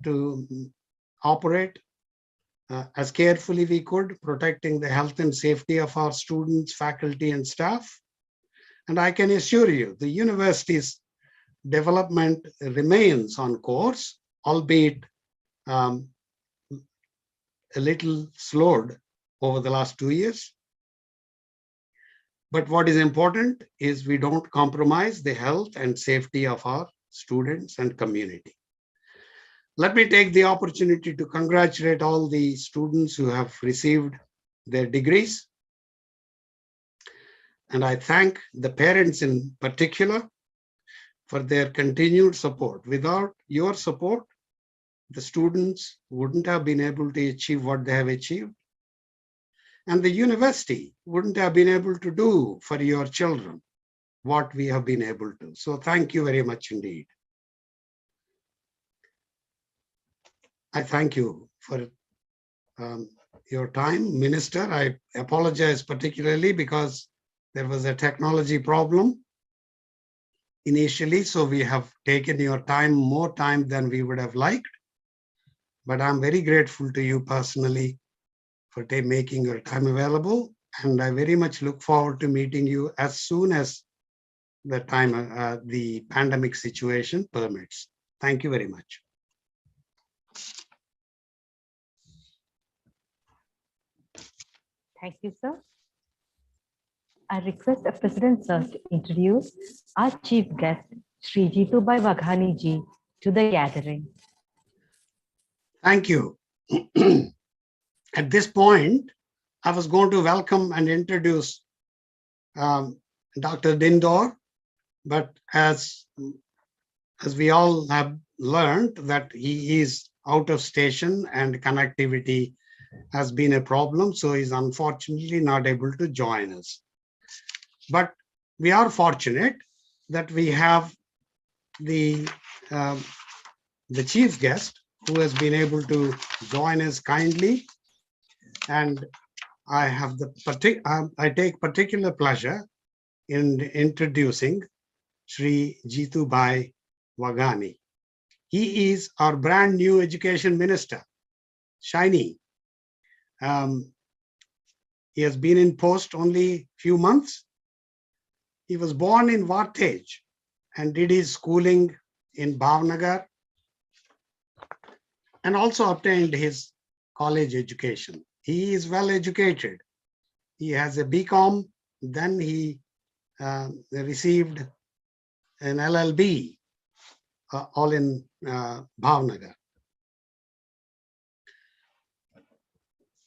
to operate as carefully we could, protecting the health and safety of our students, faculty, and staff. And I can assure you, the university's development remains on course, albeit a little slowed over the last 2 years. But what is important is we don't compromise the health and safety of our students and community. Let me take the opportunity to congratulate all the students who have received their degrees. And I thank the parents in particular for their continued support. Without your support, the students wouldn't have been able to achieve what they have achieved. And the university wouldn't have been able to do for your children what we have been able to. So thank you very much indeed. I thank you for your time, Minister. I apologize particularly because there was a technology problem initially, so we have taken your time, more time than we would have liked. But I'm very grateful to you personally for making your time available. And I very much look forward to meeting you as soon as the pandemic situation permits. Thank you very much. Thank you, sir. I request the President, sir, to introduce our chief guest, Shri Jitubai Waghani ji, to the gathering. Thank you. At this point, I was going to welcome and introduce Dr. Dindor, but as we all have learned that he is out of station and connectivity has been a problem, so he's unfortunately not able to join us. But we are fortunate that we have the chief guest who has been able to join us kindly, and I have I take particular pleasure in introducing Sri Jitu Bhai Wagani. He is our brand new education minister, shiny. He has been in post only few months. He was born in Varthej and did his schooling in Bhavnagar and also obtained his college education. He is well educated. He has a BCom, then he received an LLB, all in Bhavnagar.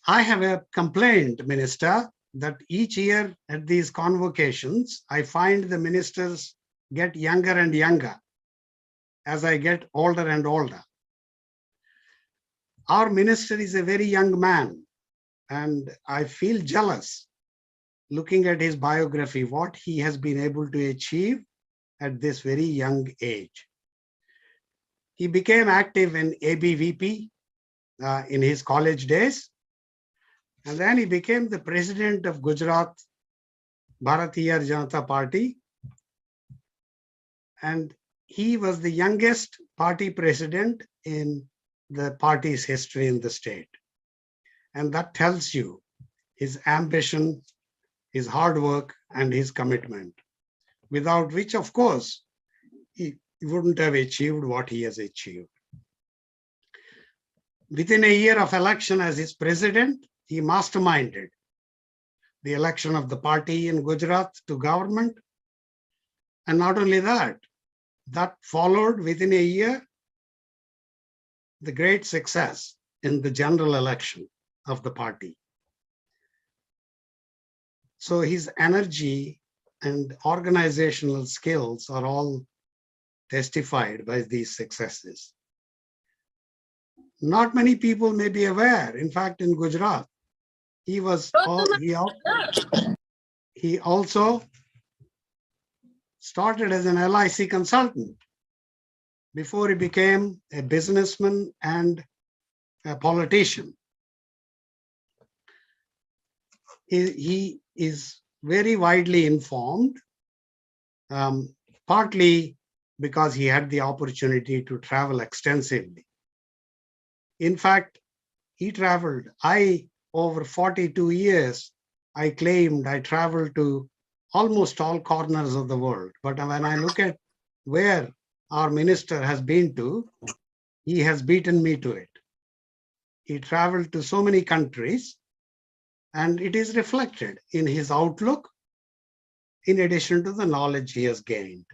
I have a complaint, Minister, that each year at these convocations, I find the ministers get younger and younger as I get older and older. Our minister is a very young man, and I feel jealous looking at his biography, what he has been able to achieve at this very young age. He became active in ABVP in his college days, and then he became the president of Gujarat Bharatiya Janata Party, and he was the youngest party president in the party's history in the state. And that tells you his ambition, his hard work, and his commitment, without which, of course, he wouldn't have achieved what he has achieved. Within a year of election as his president, he masterminded the election of the party in Gujarat to government. And not only that, that followed within a year the great success in the general election of the party. So his energy and organizational skills are all testified by these successes. Not many people may be aware. In fact, in Gujarat, he also started as an LIC consultant before he became a businessman and a politician. He is very widely informed, partly because he had the opportunity to travel extensively. In fact, he traveled. Over 42 years, I claimed I traveled to almost all corners of the world. But when I look at where our minister has been to, he has beaten me to it. He traveled to so many countries, and it is reflected in his outlook, in addition to the knowledge he has gained.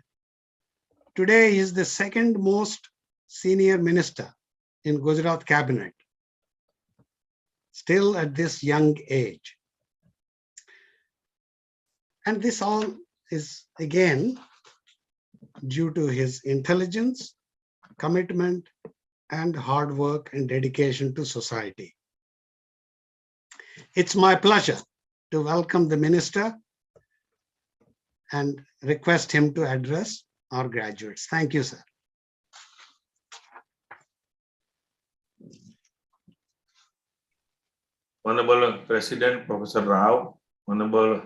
Today, he is the second most senior minister in Gujarat cabinet, still at this young age. And this all is again due to his intelligence, commitment, and hard work and dedication to society. It's my pleasure to welcome the minister and request him to address our graduates. Thank you, sir. Honorable President Professor Rao, Honorable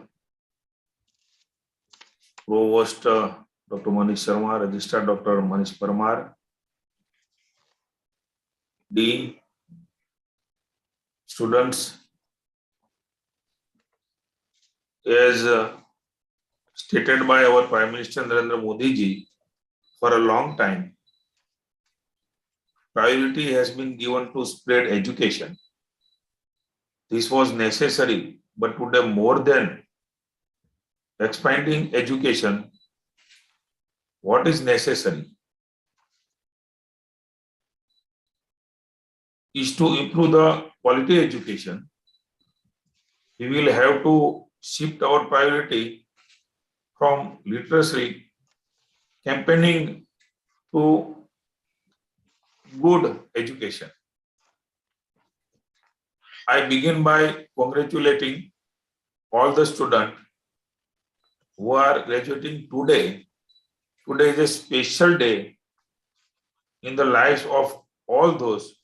Provost Dr. Manish Sharma, Registrar Dr. Manish Parmar, Dean, students, as stated by our Prime Minister Narendra Modi ji, for a long time, priority has been given to spread education. This was necessary, but today more than expanding education, what is necessary is to improve the quality education. We will have to shift our priority from literacy campaigning to good education. I begin by congratulating all the students who are graduating today. Today is a special day in the lives of all those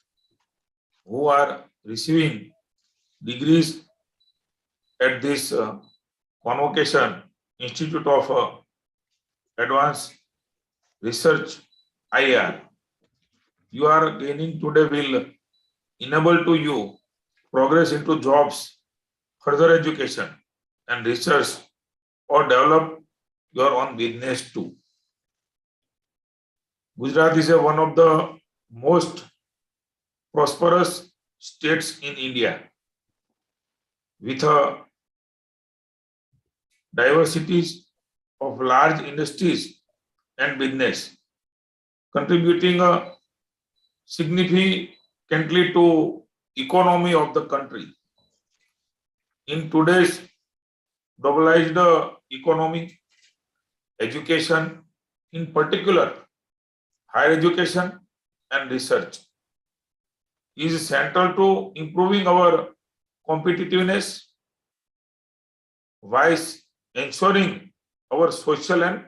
who are receiving degrees at this Convocation Institute of Advanced Research IR. You are gaining today will enable to you progress into jobs, further education and research, or develop your own business too. Gujarat is one of the most prosperous states in India with a diversities of large industries and business, contributing significantly to economy of the country. In today's globalized economy, education, in particular higher education and research, is central to improving our competitiveness while ensuring our social and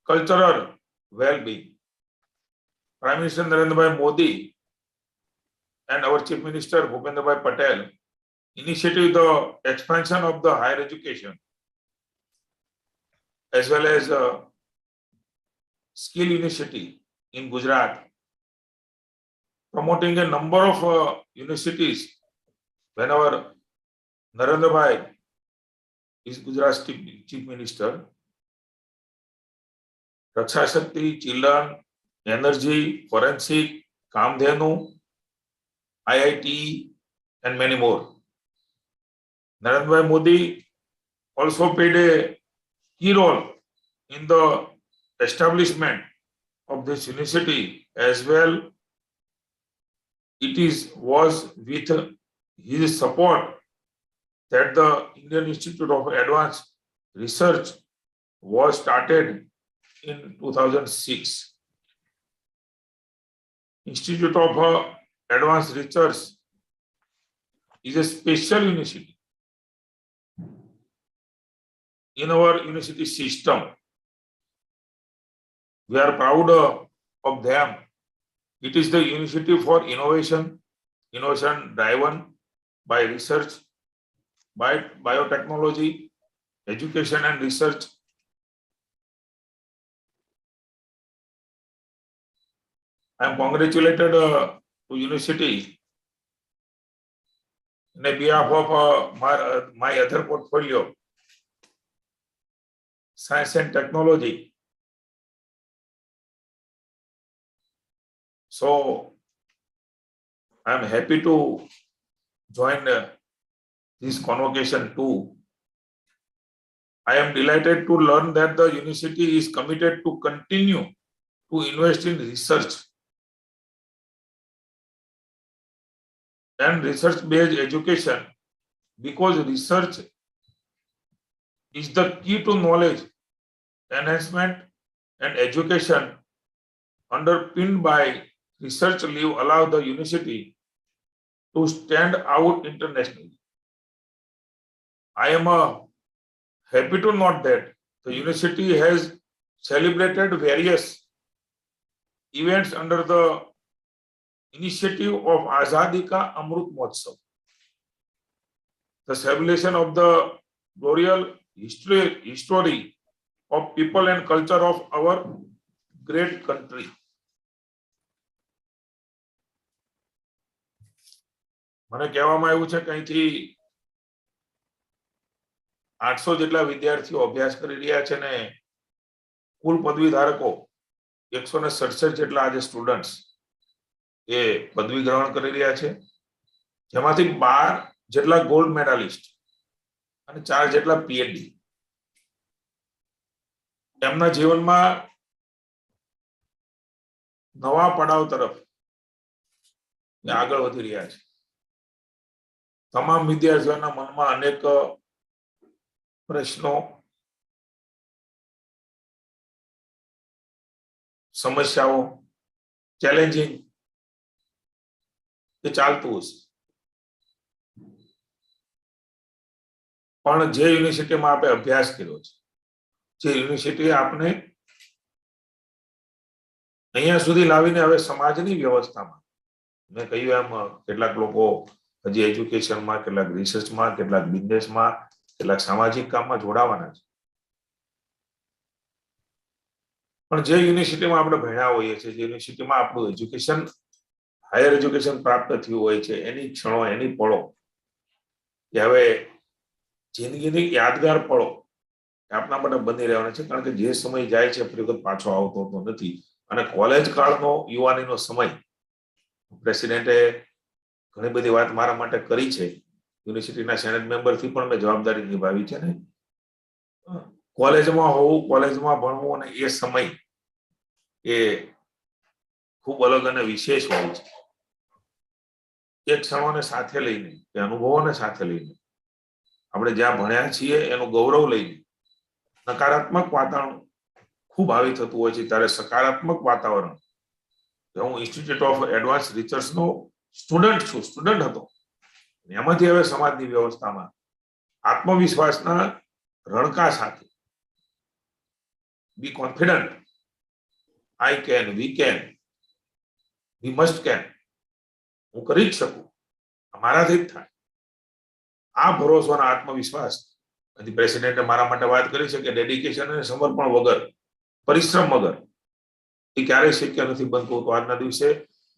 cultural well-being. Prime Minister Narendra Bhai Modi and our Chief Minister Bhupendra Bhai Patel initiated the expansion of the higher education as well as skill initiative in Gujarat, promoting a number of universities. When our Narendra Bhai is Gujarat's Chief Minister, Raksha Shakti, Children, Energy, Forensic, Kamdhenu, IIT, and many more. Narendra Bhai Modi also played a key role in the establishment of this university as well. It was with his support that the Indian Institute of Advanced Research was started in 2006. Institute of Advanced Research is a special university in our university system. We are proud of them. It is the university for innovation driven by research, by biotechnology, education and research. I am congratulated to university on behalf of my other portfolio, science and technology. So I am happy to join this convocation too. I am delighted to learn that the university is committed to continue to invest in research and research-based education, because research is the key to knowledge enhancement, and education underpinned by research allow the university to stand out internationally. I am happy to note that the university has celebrated various events under the initiative of Azadi Ka Amrut Mahotsav, the celebration of the glorious history of people and culture of our great country. મને કહેવામાં આવ્યું છે કે અહીંથી 800 જેટલા વિદ્યાર્થીઓ અભ્યાસ કરી રહ્યા છે ને કુલ પદવી ધારકો 167 જેટલા આજે સ્ટુડન્ટ્સ એ પદવી ગ્રહણ કરી રહ્યા છે, જેમાંથી 12 જેટલા ગોલ્ડ મેડાલિસ્ટ અને 4 જેટલા પીએચડી એમના જીવનમાં નવા પડાવ તરફ આગળ વધી રહ્યા છે. તમામ વિદ્યાર્થીઓના મનમાં અનેક પ્રશ્નો, સમસ્યાઓ, ચેલેન્જિંગ એ ચાલતું હશે. પણ જે યુનિવર્સિટીમાં આપણે અભ્યાસ કર્યો છે, જે યુનિવર્સિટી આપણે અહીંયા સુધી લાવીને હવે સમાજની વ્યવસ્થામાં, મેં કહ્યું એમ કેટલાક લોકો હજી એજ્યુકેશનમાં, કેટલાક રિસર્ચમાં, કેટલાક બિઝનેસમાં, કેટલાક સામાજિક કામમાં જોડાવાના છે. પણ જે યુનિવર્સિટીમાં આપણે ભણ્યા હોઈએ છીએ, જે યુનિવર્સિટીમાં આપણું એજ્યુકેશન, હાયર એજ્યુકેશન પ્રાપ્ત થયું હોય છે, એની ક્ષણો, એની પળો કે હવે જિંદગીની યાદગાર પળો આપણા માટે બની રહેવાના છે. કારણ કે જે સમય જાય છે ફરી વખત પાછો આવતો નથી. અને કોલેજ કાળનો, યુવાનીનો સમય, પ્રેસિડેન્ટે ઘણી બધી વાત મારા માટે કરી છે. યુનિવર્સિટીના સેનેટ મેમ્બરથી પણ મેં જવાબદારી નિભાવી છે ને. કોલેજમાં હોવું, કોલેજમાં ભણવું અને એ સમય એ ખૂબ અલગ અને વિશેષ હોય છે. એ ક્ષણોને સાથે લઈને, એ અનુભવોને સાથે લઈને, આપણે જ્યાં ભણ્યા છીએ એનું ગૌરવ લઈને નકારાત્મક વાતાવરણ ખૂબ હાવી થતું હોય છે, ત્યારે સકારાત્મક વાતાવરણ, હું ઇન્સ્ટિટ્યૂટ ઓફ એડવાન્સ રિસર્ચનો સ્ટુડન્ટ છું, સ્ટુડન્ટ હતો. એમાંથી હવે સમાજની વ્યવસ્થામાં આત્મવિશ્વાસના રણકા સાથે, be confident, I can, we can, we must can, હું કરી જ શકું, મારાથી જ થાય, આ ભરોસો અને આત્મવિશ્વાસ. પ્રેસિડેન્ટે મારા માટે વાત કરી છે કે ડેડિકેશન અને સમર્પણ વગર, પરિશ્રમ વગર એ ક્યારેય શક્ય નથી બનતું. તો આજના દિવસે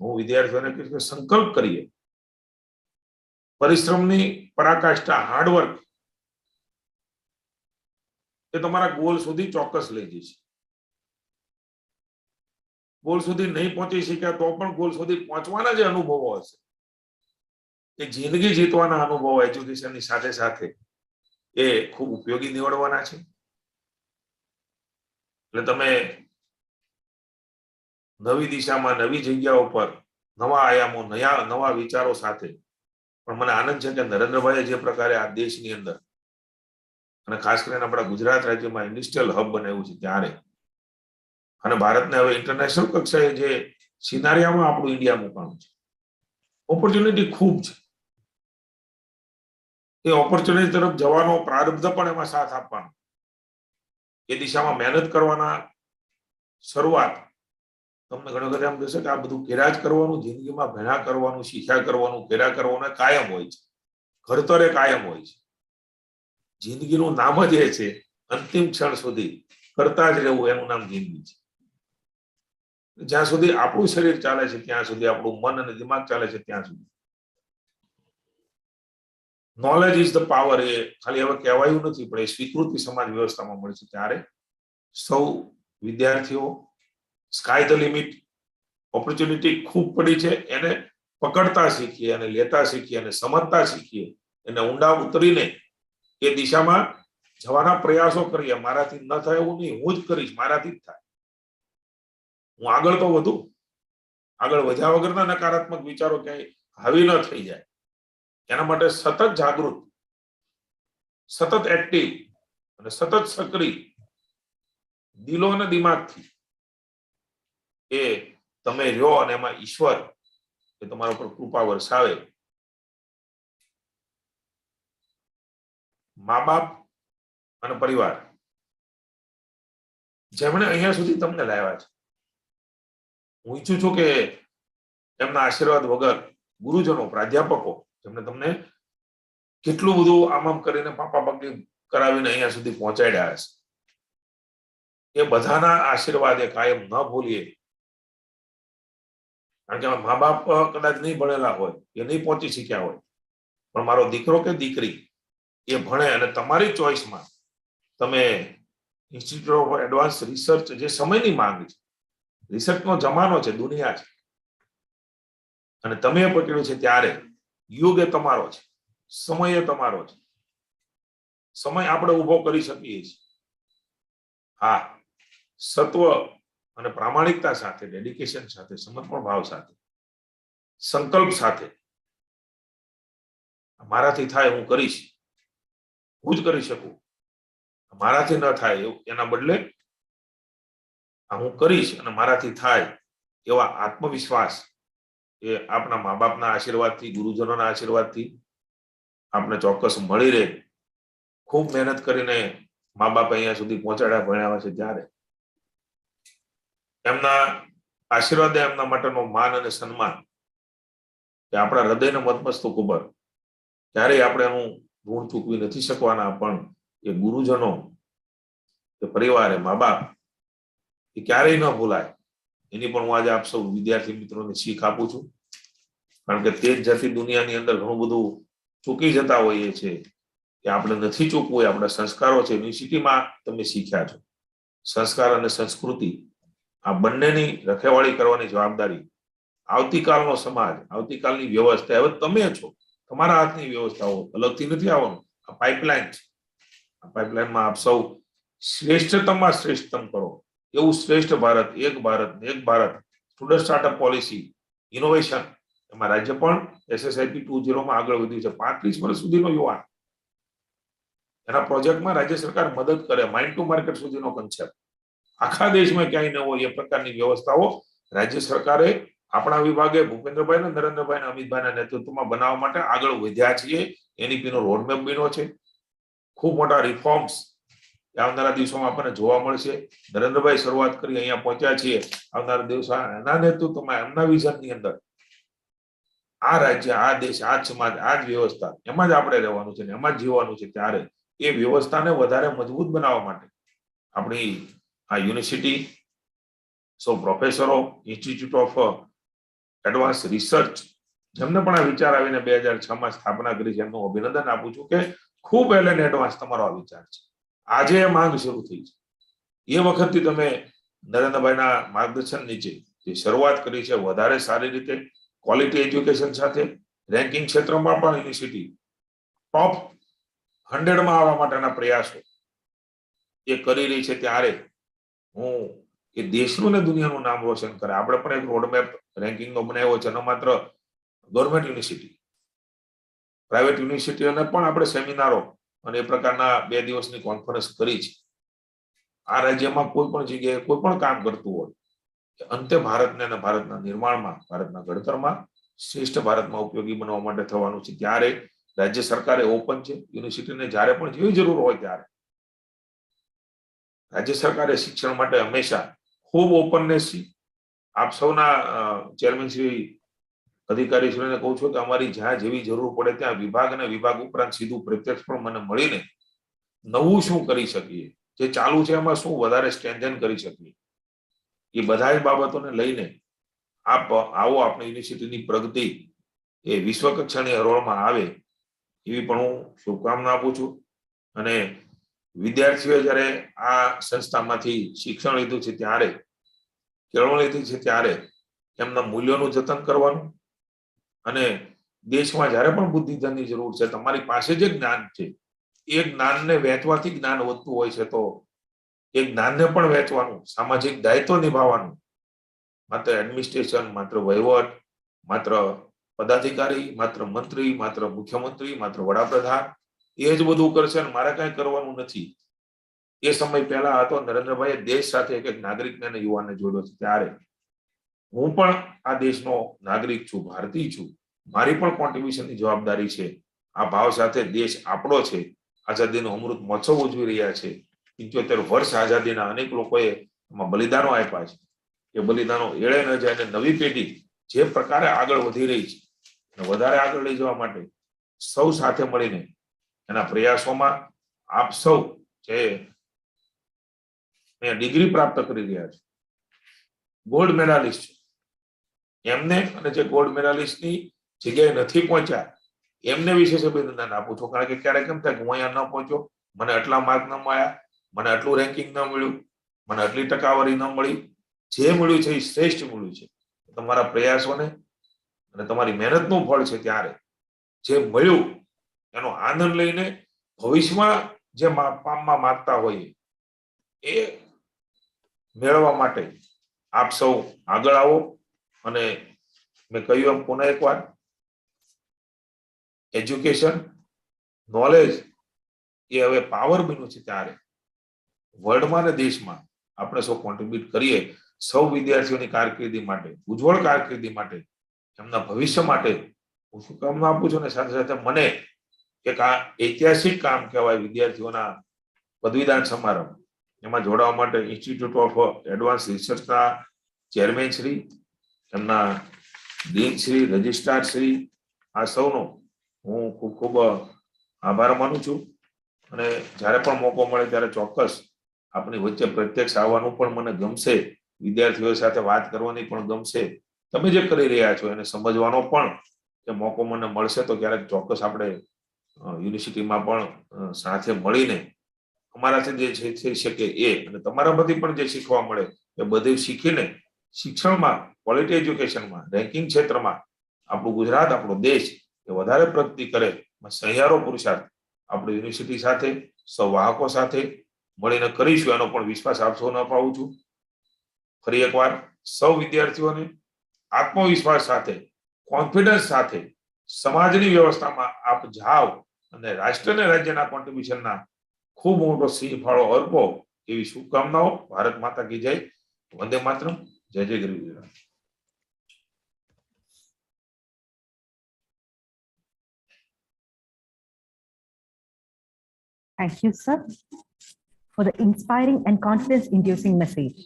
હું વિદ્યાર્થીઓને કહીશ કે સંકલ્પ કરીએ, પરિશ્રમની પરાકાષ્ઠા, હાર્ડવર્ક એ તમારા ગોલ સુધી ચોક્કસ લઈ જશે. ગોલ સુધી નહીં પહોંચી શક્યા તો પણ ગોલ સુધી પહોંચવાના જે અનુભવો હશે, એ જિંદગી જીતવાના અનુભવો એજ્યુકેશનની સાથે સાથે એ ખૂબ ઉપયોગી નીવડવાના છે. એટલે તમે નવી દિશામાં, નવી જગ્યાઓ પર, નવા આયામો, નવા વિચારો સાથે, પણ મને આનંદ છે કે નરેન્દ્રભાઈએ જે પ્રકારે આ દેશની અંદર અને ખાસ કરીને આપણા ગુજરાત રાજ્યમાં ઇન્ડસ્ટ્રીયલ હબ બનાવ્યું છે ત્યારે, અને ભારતને હવે ઇન્ટરનેશનલ કક્ષાએ જે સિનારિયામાં આપણું ઇન્ડિયા મુકાણું છે, ઓપોર્ચ્યુનિટી ખૂબ છે. એ ઓપોર્ચ્યુનિટી તરફ જવાનો પ્રારબ્ધ પણ એમાં સાથ આપવાનો, એ દિશામાં મહેનત કરવાના શરૂઆત. તમને ઘણી વખત એમ થશે કે આ બધું કર્યા જ કરવાનું, જિંદગીમાં ભણ્યા કરવાનું, શીખ્યા કરવાનું, કર્યા કરવાનું કાયમ હોય છે, ઘડતર એ કાયમ હોય છે. જિંદગીનું નામ જ એ છે, અંતિમ ક્ષણ સુધી કરતા જ રહેવું, એનું નામ જિંદગી છે. જ્યાં સુધી આપણું શરીર ચાલે છે ત્યાં સુધી, આપણું મન અને દિમાગ ચાલે છે ત્યાં સુધી. નોલેજ ઇઝ ધ પાવર, એ ખાલી હવે કહેવાયું નથી, પણ એ સ્વીકૃતિ સમાજ વ્યવસ્થામાં મળે છે. ત્યારે સૌ વિદ્યાર્થીઓ, સ્કાય ધ લિમિટ, ઓપોર્ચ્યુનિટી ખૂબ પડી છે, એને પકડતા શીખીએ, અને લેતા શીખીએ, અને સમજતા શીખીએ, એને ઊંડા ઉતરીને એ દિશામાં જવાના પ્રયાસો કરીએ. મારાથી ન થાય એવું નહીં, હું જ કરીશ, મારાથી જ થાય, હું આગળ તો વધુ. આગળ વધ્યા વગરના નકારાત્મક વિચારો ક્યાંય હાવી ન થઈ જાય, એના માટે સતત જાગૃત, સતત એક્ટિવ અને સતત સક્રિય દિલો અને દિમાગથી એ તમે રહ્યો, અને એમાં ઈશ્વર એ તમારા ઉપર કૃપા વરસાવે. મા બાપ અને પરિવાર જેમણે અહીંયા સુધી તમને લાવ્યા છે, હું ઈચ્છું છું કે એમના આશીર્વાદ વગર, ગુરુજનો, પ્રાધ્યાપકો, જેમને તમને કેટલું બધું આમ કરીને પાપા પગલી કરાવીને અહીંયા સુધી પહોંચાડ્યા હશે, એ બધાના આશીર્વાદ એ કાયમ ન ભૂલીએ. કારણ કે મા બાપ કદાચ નહીં ભણેલા હોય, એ નહીં પહોંચી શક્યા હોય, પણ મારો દીકરો કે દીકરી એ ભણે, અને તમારી ચોઈસમાં તમે ઇન્સ્ટિટ્યૂટ ઓફ એડવાન્સ રિસર્ચ, જે સમયની માંગ છે, રિસર્ચનો જમાનો છે, દુનિયા છે, અને તમે પકડ્યું છે, ત્યારે યુગ એ તમારો છે, સમય એ તમારો છે. સમય આપણે ઉભો કરી શકીએ છીએ. હા, સત્વ અને પ્રામાણિકતા સાથે, ડેડિકેશન સાથે, સમર્પણ ભાવ સાથે, સંકલ્પ સાથે, મારાથી થાય હું કરીશ, હું જ કરી શકું, મારાથી ન થાય એના બદલે હું કરીશ અને મારાથી થાય એવા આત્મવિશ્વાસ એ આપણા મા બાપના આશીર્વાદથી, ગુરુજનોના આશીર્વાદથી આપણે ચોક્કસ મળી રહે. ખૂબ મહેનત કરીને મા બાપ અહીંયા સુધી પહોંચાડ્યા, ભણાવ્યા છે, ત્યારે એમના આશીર્વાદ, એમના માટેનો માન અને સન્માન કે આપણા હૃદયના મતમસ્તક ઉપર ક્યારેય આપણે એનું ઋણ ચૂકવી નથી શકવાના. પણ એ ગુરુજનો, એ પરિવાર, મા બાપ, એ ક્યારેય ન ભૂલાય. એની પણ હું આજે આપ સૌ વિદ્યાર્થી મિત્રોને શીખ આપું છું. કારણ કે તે જ જતી દુનિયાની અંદર ઘણું બધું ચૂકી જતા હોઈએ છે કે આપણે નથી ચૂકવું. આપણા સંસ્કારો છે, યુનિવર્સિટીમાં તમે શીખ્યા છો. સંસ્કાર અને સંસ્કૃતિ આ બંનેની રખેવાળી કરવાની જવાબદારી આવતીકાલનો સમાજ, આવતીકાલની વ્યવસ્થા હવે તમે છો. તમારા હાથની વ્યવસ્થાઓ અલગથી નથી આવવાનું. આ પાઇપલાઇન છે. આ પાઇપલાઇનમાં આપ સૌ શ્રેષ્ઠતમમાં શ્રેષ્ઠતમ કરો. એવું શ્રેષ્ઠ ભારત, એક Bharat, student startup policy, innovation, એમાં રાજ્ય પણ SSIP 2.0 માં આગળ વધ્યું છે. 35 વર્ષ સુધીનો યુવાન એના પ્રોજેક્ટમાં રાજ્ય સરકાર મદદ કરે. માઇન્ડ ટુ માર્કેટ સુધીનો કન્સેપ્ટ આખા દેશમાં ક્યાંય ન હોય એ પ્રકારની વ્યવસ્થાઓ રાજ્ય સરકારે આપણા વિભાગે ભૂપેન્દ્રભાઈ, નરેન્દ્રભાઈ, અમિતભાઈના નેતૃત્વમાં બનાવવા માટે આગળ વધ્યા છીએ. NEP નો રોડમેપ બન્યો છે. ખૂબ મોટા રિફોર્મ્સ આવનારા દિવસોમાં આપણને જોવા મળશે. નરેન્દ્રભાઈ શરૂઆત કરી, અહીંયા પહોંચ્યા છીએ. આવનારા દિવસો એના નેતૃત્વમાં, એમના વિઝનની અંદર આ રાજ્ય, આ દેશ, આ સમાજ, આ જ વ્યવસ્થા, એમાં જ આપણે રહેવાનું છે, એમાં જ જીવવાનું છે. ત્યારે એ વ્યવસ્થાને વધારે મજબૂત બનાવવા માટે આપણી આ યુનિવર્સિટી, સૌ પ્રોફેસરો, ઇન્સ્ટિટ્યૂટ ઓફ એડવાન્સ રિસર્ચ, જેમને પણ આ વિચાર આવીને 2006માં સ્થાપના કરી છે, એમનું અભિનંદન આપું છું કે ખૂબ એલ એન્ડ એડવાન્સ તમારો આ વિચાર છે. આજે એ માંગ શરૂ થઈ છે. એ વખતથી તમે નરેન્દ્રભાઈના માર્ગદર્શન નીચે જે શરૂઆત કરી છે, વધારે સારી રીતે ક્વોલિટી એજ્યુકેશન સાથે રેન્કિંગ ક્ષેત્રમાં પણ યુનિવર્સિટી ટોપ 100માં આવવા માટેના પ્રયાસો એ કરી રહી છે. ત્યારે હું એ દેશનું ને દુનિયાનું નામ રોશન કરે. આપણે પણ એક રોડમેપ રેન્કિંગનો બનાવ્યો છે. ન માત્ર ગવર્મેન્ટ યુનિવર્સિટી, પ્રાઇવેટ યુનિવર્સિટીઓને પણ આપણે સેમિનારો અને એ પ્રકારના 2 દિવસની કોન્ફરન્સ કરી છે. આ રાજ્યમાં કોઈ પણ જગ્યાએ કોઈ પણ કામ કરતું હોય કે અંતે ભારતને અને ભારતના નિર્માણમાં, ભારતના ઘડતરમાં, શ્રેષ્ઠ ભારતમાં ઉપયોગી બનવા માટે થવાનું છે. ત્યારે રાજ્ય સરકારે ઓપન છે. યુનિવર્સિટીને જ્યારે પણ જેવી જરૂર હોય ત્યારે રાજ્ય સરકારે શિક્ષણ માટે હંમેશા ખૂબ ઓપનનેસ છે. આપ સૌના ચેરમેન શ્રી, અધિકારી શ્રીને કહું છું કે અમારી જ્યાં જેવી જરૂર પડે ત્યાં વિભાગ અને વિભાગ ઉપરાંત સીધું પ્રત્યક્ષ પણ મને મળીને નવું શું કરી શકીએ, જે ચાલુ છે એમાં શું વધારે સ્ટ્રેન્થન કરી શકીએ, એ બધા જ બાબતોને લઈને આવો આપણી યુનિવર્સિટીની પ્રગતિ એ વિશ્વ કક્ષાની હરોળમાં આવે એવી પણ હું શુભકામના આપું છું. અને વિદ્યાર્થીઓએ જ્યારે આ સંસ્થામાંથી શિક્ષણ લીધું છે, ત્યારે કેળવણી લીધી છે, ત્યારે એમના મૂલ્યોનું જતન કરવાનું અને દેશમાં જ્યારે પણ બુદ્ધિધનની જરૂર છે, તમારી પાસે જે જ્ઞાન છે એ જ્ઞાનને વહેંચવાથી જ્ઞાન વધતું હોય છે. તો એ જ્ઞાનને પણ વહેંચવાનું, સામાજિક દાયિત્વ નિભાવવાનું, માત્ર એડમિનિસ્ટ્રેશન, માત્ર વહીવટ, માત્ર પદાધિકારી, માત્ર મંત્રી, માત્ર મુખ્યમંત્રી, માત્ર વડાપ્રધાન એ જ બધું કરશે અને મારે કઈ કરવાનું નથી. એ સમય પહેલા હતો. નરેન્દ્રભાઈએ દેશ સાથે એક નાગરિકને અને યુવાનને જોડ્યો છે. ત્યારે હું પણ આ દેશનો નાગરિક છું, ભારતીય છું. મારી પણ કોન્ટ્રીબ્યુશનની જવાબદારી છે. આ ભાવ સાથે દેશ આપણો છે. આઝાદીનો અમૃત મહોત્સવ ઉજવી રહ્યા છે. 75 વર્ષ આઝાદીના અનેક લોકોએ એમાં બલિદાનો આપ્યા છે. એ બલિદાનો એળે ન જાય અને નવી પેઢી જે પ્રકારે આગળ વધી રહી છે, વધારે આગળ લઈ જવા માટે સૌ સાથે મળીને એના પ્રયાસોમાં આપ સૌ જે ડિગ્રી પ્રાપ્ત કરી રહ્યા છે, ગોલ્ડ મેડાલિસ્ટ એમને અને જે ગોલ્ડ મેડાલિસ્ટની જગ્યાએ નથી પહોંચ્યા એમને વિશેષ અભિનંદન આપું છું. કારણ કે ક્યારેક એમ થાય કે હું અહીંયા ન પહોંચ્યો, મને આટલા માર્ક ન મળ્યા, મને આટલું રેન્કિંગ ન મળ્યું, મને આટલી ટકાવારી ન મળી. જે મળ્યું છે એ શ્રેષ્ઠ મળ્યું છે. તમારા પ્રયાસોને અને તમારી મહેનતનું ફળ છે. ત્યારે જે મળ્યું એનો આનંદ લઈને ભવિષ્યમાં જે પામવા માંગતા હોઈએ એ મેળવવા માટે આપ સૌ આગળ આવો. અને મેં કહ્યું એમ પુનઃ એકવાર, એજ્યુકેશન, નોલેજ એ હવે પાવર બન્યું છે. ત્યારે વર્લ્ડમાં અને દેશમાં આપણે સૌ કોન્ટ્રીબ્યુટ કરીએ. સૌ વિદ્યાર્થીઓની કારકિર્દી માટે, ઉજ્જવળ કારકિર્દી માટે, એમના ભવિષ્ય માટે હું શુભકામના આપું છું. અને સાથે સાથે મને એક આ ઐતિહાસિક કામ કહેવાય વિદ્યાર્થીઓના પદવીદાન સમારંભ એમાં જોડાવા માટે ઇન્સ્ટિટ્યૂટ ઓફ એડવાન્સ રિસર્ચના ચેરમેન શ્રી, એમના ડીન શ્રી, રજિસ્ટ્રાર શ્રી, આ સૌનો હું ખૂબ ખૂબ આભાર માનું છું. અને જ્યારે પણ મોકો મળે ત્યારે ચોક્કસ આપણી વચ્ચે પ્રત્યક્ષ આવવાનું પણ મને ગમશે, વિદ્યાર્થીઓ સાથે વાત કરવાની પણ ગમશે. તમે જે કરી રહ્યા છો એને સમજવાનો પણ કે મોકો મને મળશે તો ક્યારેક ચોક્કસ આપણે યુનિવર્સિટીમાં પણ સાથે મળીને અમારાથી જે થઈ શકે એ અને તમારામાંથી પણ જે શીખવા મળે એ બધું શીખીને શિક્ષણમાં, ક્વોલિટી એજ્યુકેશનમાં, રેન્કિંગ ક્ષેત્રમાં આપણું ગુજરાત, આપણો દેશ એ વધારે પ્રગતિ કરે, સહિયારો પુરુષાર્થ આપણી યુનિવર્સિટી સાથે, સૌ વાહકો સાથે મળીને કરીશું એનો પણ વિશ્વાસ આપ સૌને અપાવું છું. ફરી એકવાર સૌ વિદ્યાર્થીઓને આત્મવિશ્વાસ સાથે, કોન્ફિડન્સ સાથે સમાજની વ્યવસ્થામાં આપ જાઓ અને રાષ્ટ્ર અને રાજ્યના કોન્ટ્રીબ્યુશનના ખૂબ મોટો સિંહ ફાળો અર્પો એવી શુભકામનાઓ. ભારત માતા કી જય. વંદે માતરમ. જય જય ગરવી Gujarat. Thank you, sir, for the inspiring and confidence-inducing message.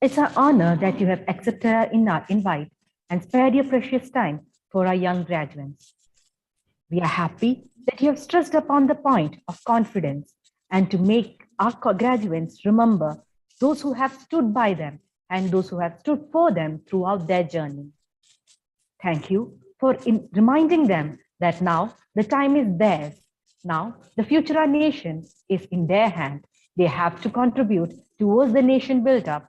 It's our honor that you have accepted our invite and spared your precious time for our young graduates. We are happy that you have stressed upon the point of confidence and to make our graduates remember those who have stood by them and those who have stood for them throughout their journey. Thank you for reminding them that now the time is theirs. Now the future of our nation is in their hand. They have to contribute towards the nation built up.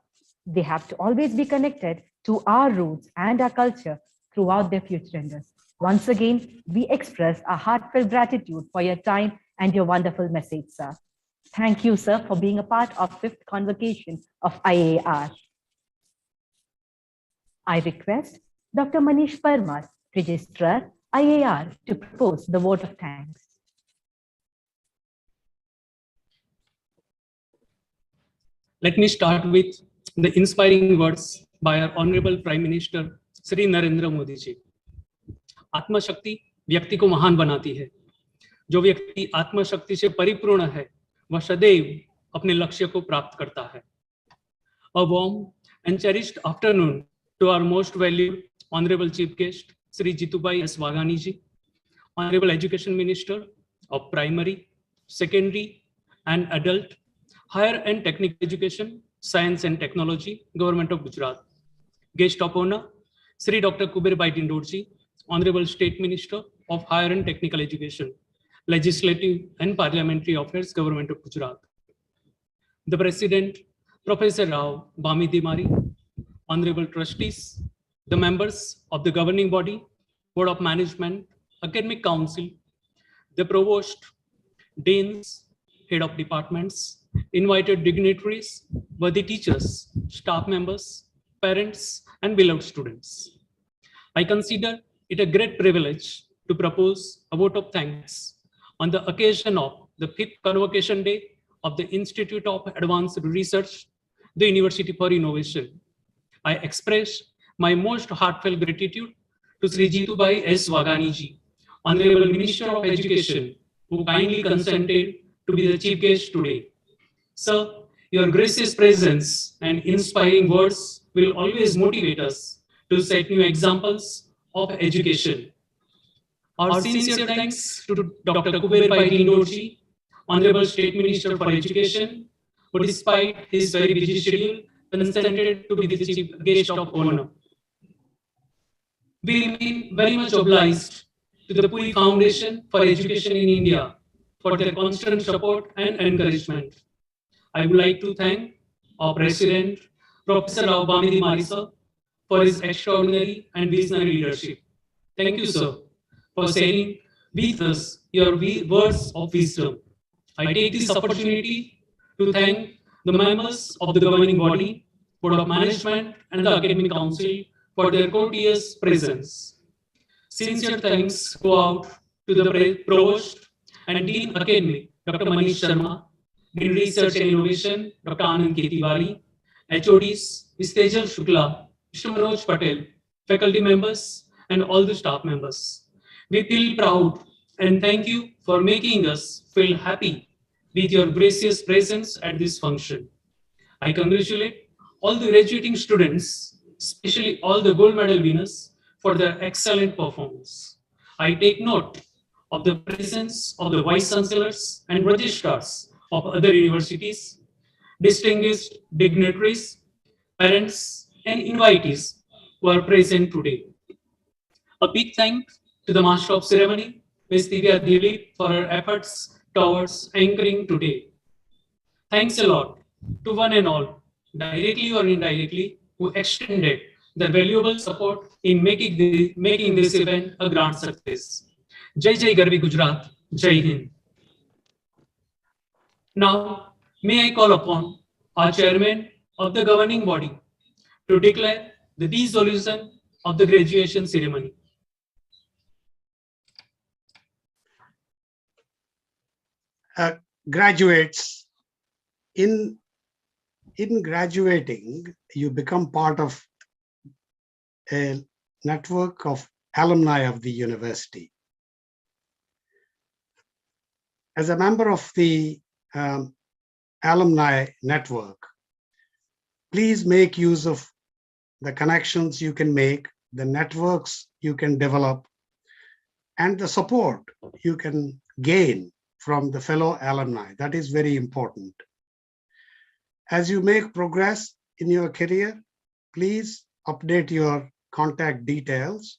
They have to always be connected to our roots and our culture throughout their future endeavors. Once again, we express our heartfelt gratitude for your time and your wonderful message, sir. Thank you, sir, for being a part of 5th Convocation of IAR. I request Dr. Manish Parmar, Registrar, IAR, to propose the vote of thanks. Let me start with the inspiring words by our Honorable Prime Minister, Shri Narendra Modi ji. आत्मशक्ति व्यक्ति को महान बनाती है. जो व्यक्ति आत्मशक्ति से परिपूर्ण है वह सदैव अपने लक्ष्य को प्राप्त करता है. A warm and cherished afternoon to our most valued Honorable Chief Guest, Shri Jitubai S. Waghani ji, Honorable Education Minister of Primary, Secondary and Adult, Higher and Technical Education, Science and Technology, Government of Gujarat. Guest of honor, Shri Dr. Kuberbai Dindor ji, Honorable State Minister of Higher and Technical Education, Legislative and Parliamentary Affairs, Government of Gujarat. The President, Professor Rao Bamidhi Mari, Honorable Trustees, the members of the governing body, Board of Management, Academic Council, the Provost, Deans, Head of Departments, invited dignitaries, worthy teachers, staff members, parents, and beloved students. I consider it a great privilege to propose a vote of thanks on the occasion of the 5th Convocation Day of the Institute of Advanced Research, the University for Innovation. I express my most heartfelt gratitude to Sri Jitubai S. Waghani ji, Honorable Minister of Education, who kindly consented to be the chief guest today. Sir, your gracious presence and inspiring words will always motivate us to set new examples of education. Our sincere thanks to Dr. Kuberbai Dindor ji, Honorable State Minister for Education, who despite his very busy schedule, consented to be the chief guest of honor. We remain very much obliged to the Puri Foundation for Education in India for their constant support and encouragement. I would like to thank our President, Professor Rao Bamidhi Mari sir, for his extraordinary and visionary leadership. Thank you, sir, for sharing with us your words of wisdom. I take this opportunity to thank the members of the governing body, Board of Management, and the Academic Council for their courteous presence. Sincere thanks go out to the Provost and Dean Academic, Dr. Manish Sharma, Dean Research and Innovation, Dr. Anand Ketiwari, HODs, Ms. Tejal Shukla, Mr. Manoj Patel, faculty members, and all the staff members. We feel proud And thank you for making us feel happy with your gracious presence at this function. I congratulate all the graduating students, especially all the gold medal winners, for their excellent performance. I take note of the presence of the vice chancellors and registrars of other universities, distinguished dignitaries, parents, and invitees who are present today. A big thanks to the Master of Ceremony, Ms. Divya Dilip, for her efforts towards anchoring today. Thanks a lot to one and all, directly or indirectly, who extended their valuable support in making this event a grand success. Jai Jai Garvi Gujarat, Jai Hind. Now, may I call upon our chairman of the governing body to declare the dissolution of the graduation ceremony. Graduates, in graduating, you become part of a network of alumni of the university. As a member of the alumni network, please make use of the connections you can make, the networks you can develop, and the support you can gain from the fellow alumni. That is very important. As you make progress in your career, please update your contact details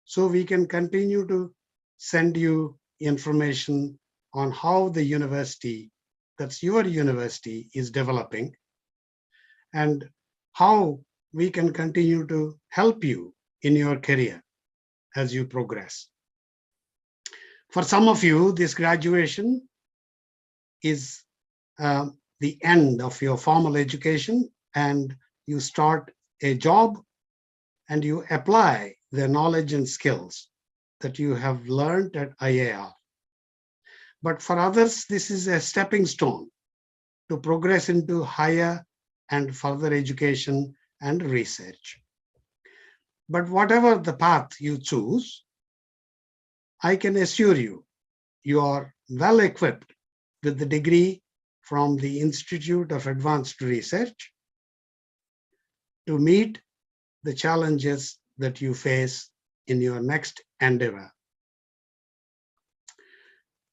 so we can continue to send you information on how the university, that's your university, is developing and how we can continue to help you in your career as you progress. For some of you, this graduation is the end of your formal education, and you start a job and you apply the knowledge and skills that you have learned at IAR. But for others, this is a stepping stone to progress into higher and further education and research. But whatever the path you choose, I can assure you, you are well equipped with the degree from the Institute of Advanced Research to meet the challenges that you face in your next endeavor.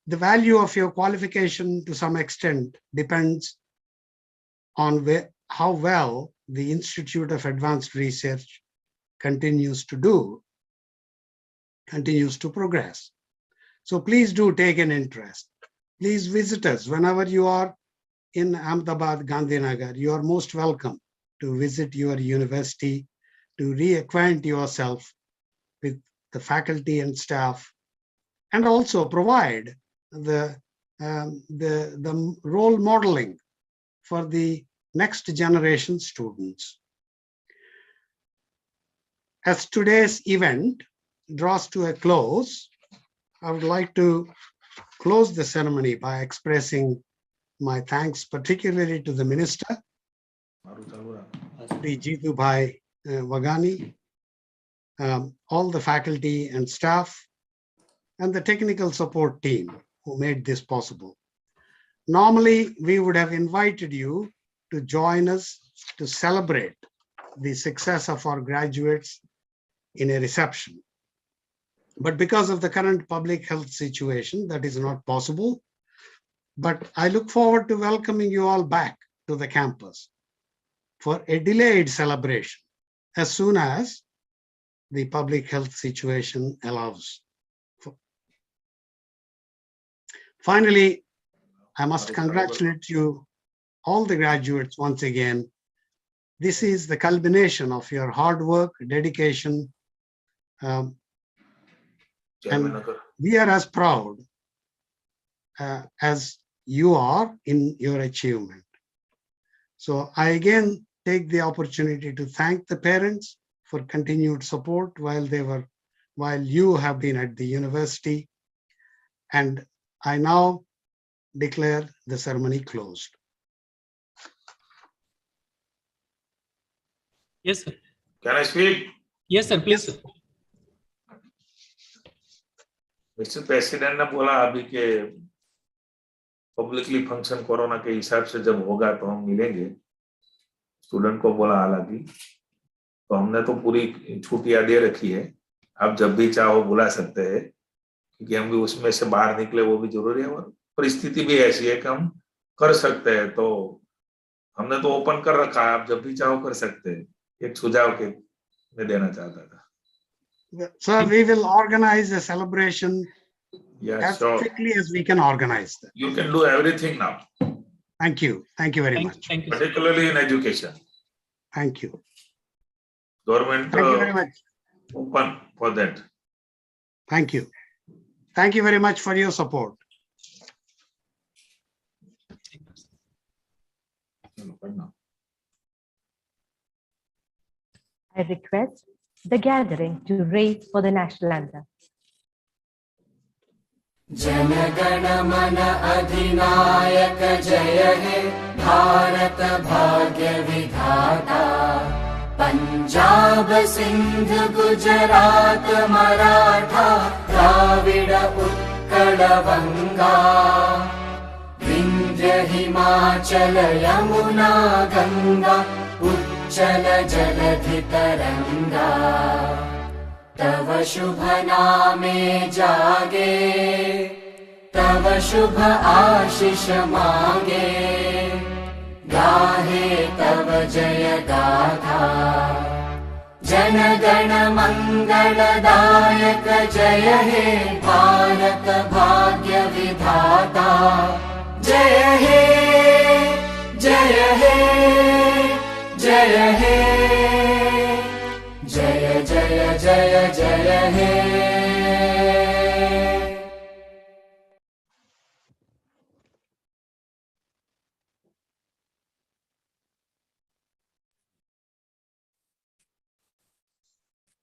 The value of your qualification to some extent depends on how well the Institute of Advanced Research continues to progress. So please do take an interest. Please visit us whenever you are in Ahmedabad, Gandhinagar. You are most welcome to visit your university, to reacquaint yourself with the faculty and staff, and also provide the role modeling for the next generation students. As today's event draws to a close, I would like to close the ceremony by expressing my thanks particularly to the Minister, Sri Jitu Bhai Wagani, all the faculty and staff, and the technical support team who made this possible. Normally, we would have invited you to join us to celebrate the success of our graduates in a reception. But because of the current public health situation, that is not possible. But I look forward to welcoming you all back to the campus for a delayed celebration as soon as the public health situation allows. Finally, I must congratulate you, all the graduates, once again. This is the culmination of your hard work, dedication, and we are as proud as you are in your achievement. So I again take the opportunity to thank the parents for continued support while you have been at the university. And I now declare the ceremony closed. Yes, sir. Can I speak? Yes, sir. Please, sir. Mister president ने बोला अभी के publicly function corona के हिसाब से जब होगा तो हम मिलेंगे। स्टूडेंट को बोला हालांकि, तो हमने तो पूरी छुट्टियां दे रखी है, आप जब भी चाहो बुला सकते हैं, क्योंकि हम भी उसमें से बाहर निकले वो भी जरूरी है और परिस्थिति भी ऐसी है कि हम कर सकते हैं। तो हमने तो ओपन कर रखा है, आप जब भी चाहो कर सकते हैं। एक सुझाव के मैं देना चाहता था। Sir, we will organize a celebration Yeah, as sure. quickly as we can organize that. You can do everything now, Thank you. Thank you very much. Thank you. particularly in education. Thank you. Government Thank you very much. open for that. Thank you. Thank you very much for your support. I request the gathering to raise for the national anthem. जनगण मन अधिनायक जय हे भारत भाग्य विधाता पंजाब सिंध गुजरात मराठा द्राविड उत्कल बंगा विंध्य हिमाचल यमुना गंगा उच्चल जलधि तरंगा तव शुभ नामे जागे तव शुभ आशीष मांगे गाहे तव जय गाथा जन गण मंगलदायक जय हे भारत भाग्य विधाता जय हे जय हे जय हे जय जय जय जय हे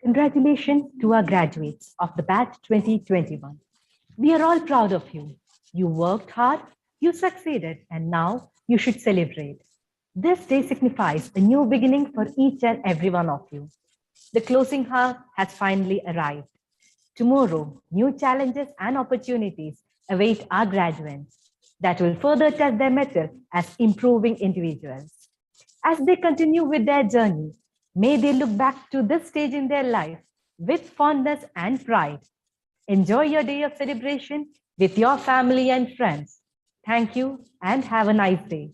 Congratulations to our graduates of the batch 2021. We are all proud of you. You worked hard, you succeeded, and now you should celebrate. This day signifies a new beginning for each and every one of you. The closing hour has finally arrived. Tomorrow, new challenges and opportunities await our graduates that will further test their mettle as improving individuals. As they continue with their journey, may they look back to this stage in their life with fondness and pride. Enjoy your day of celebration with your family and friends. Thank you and have a nice day.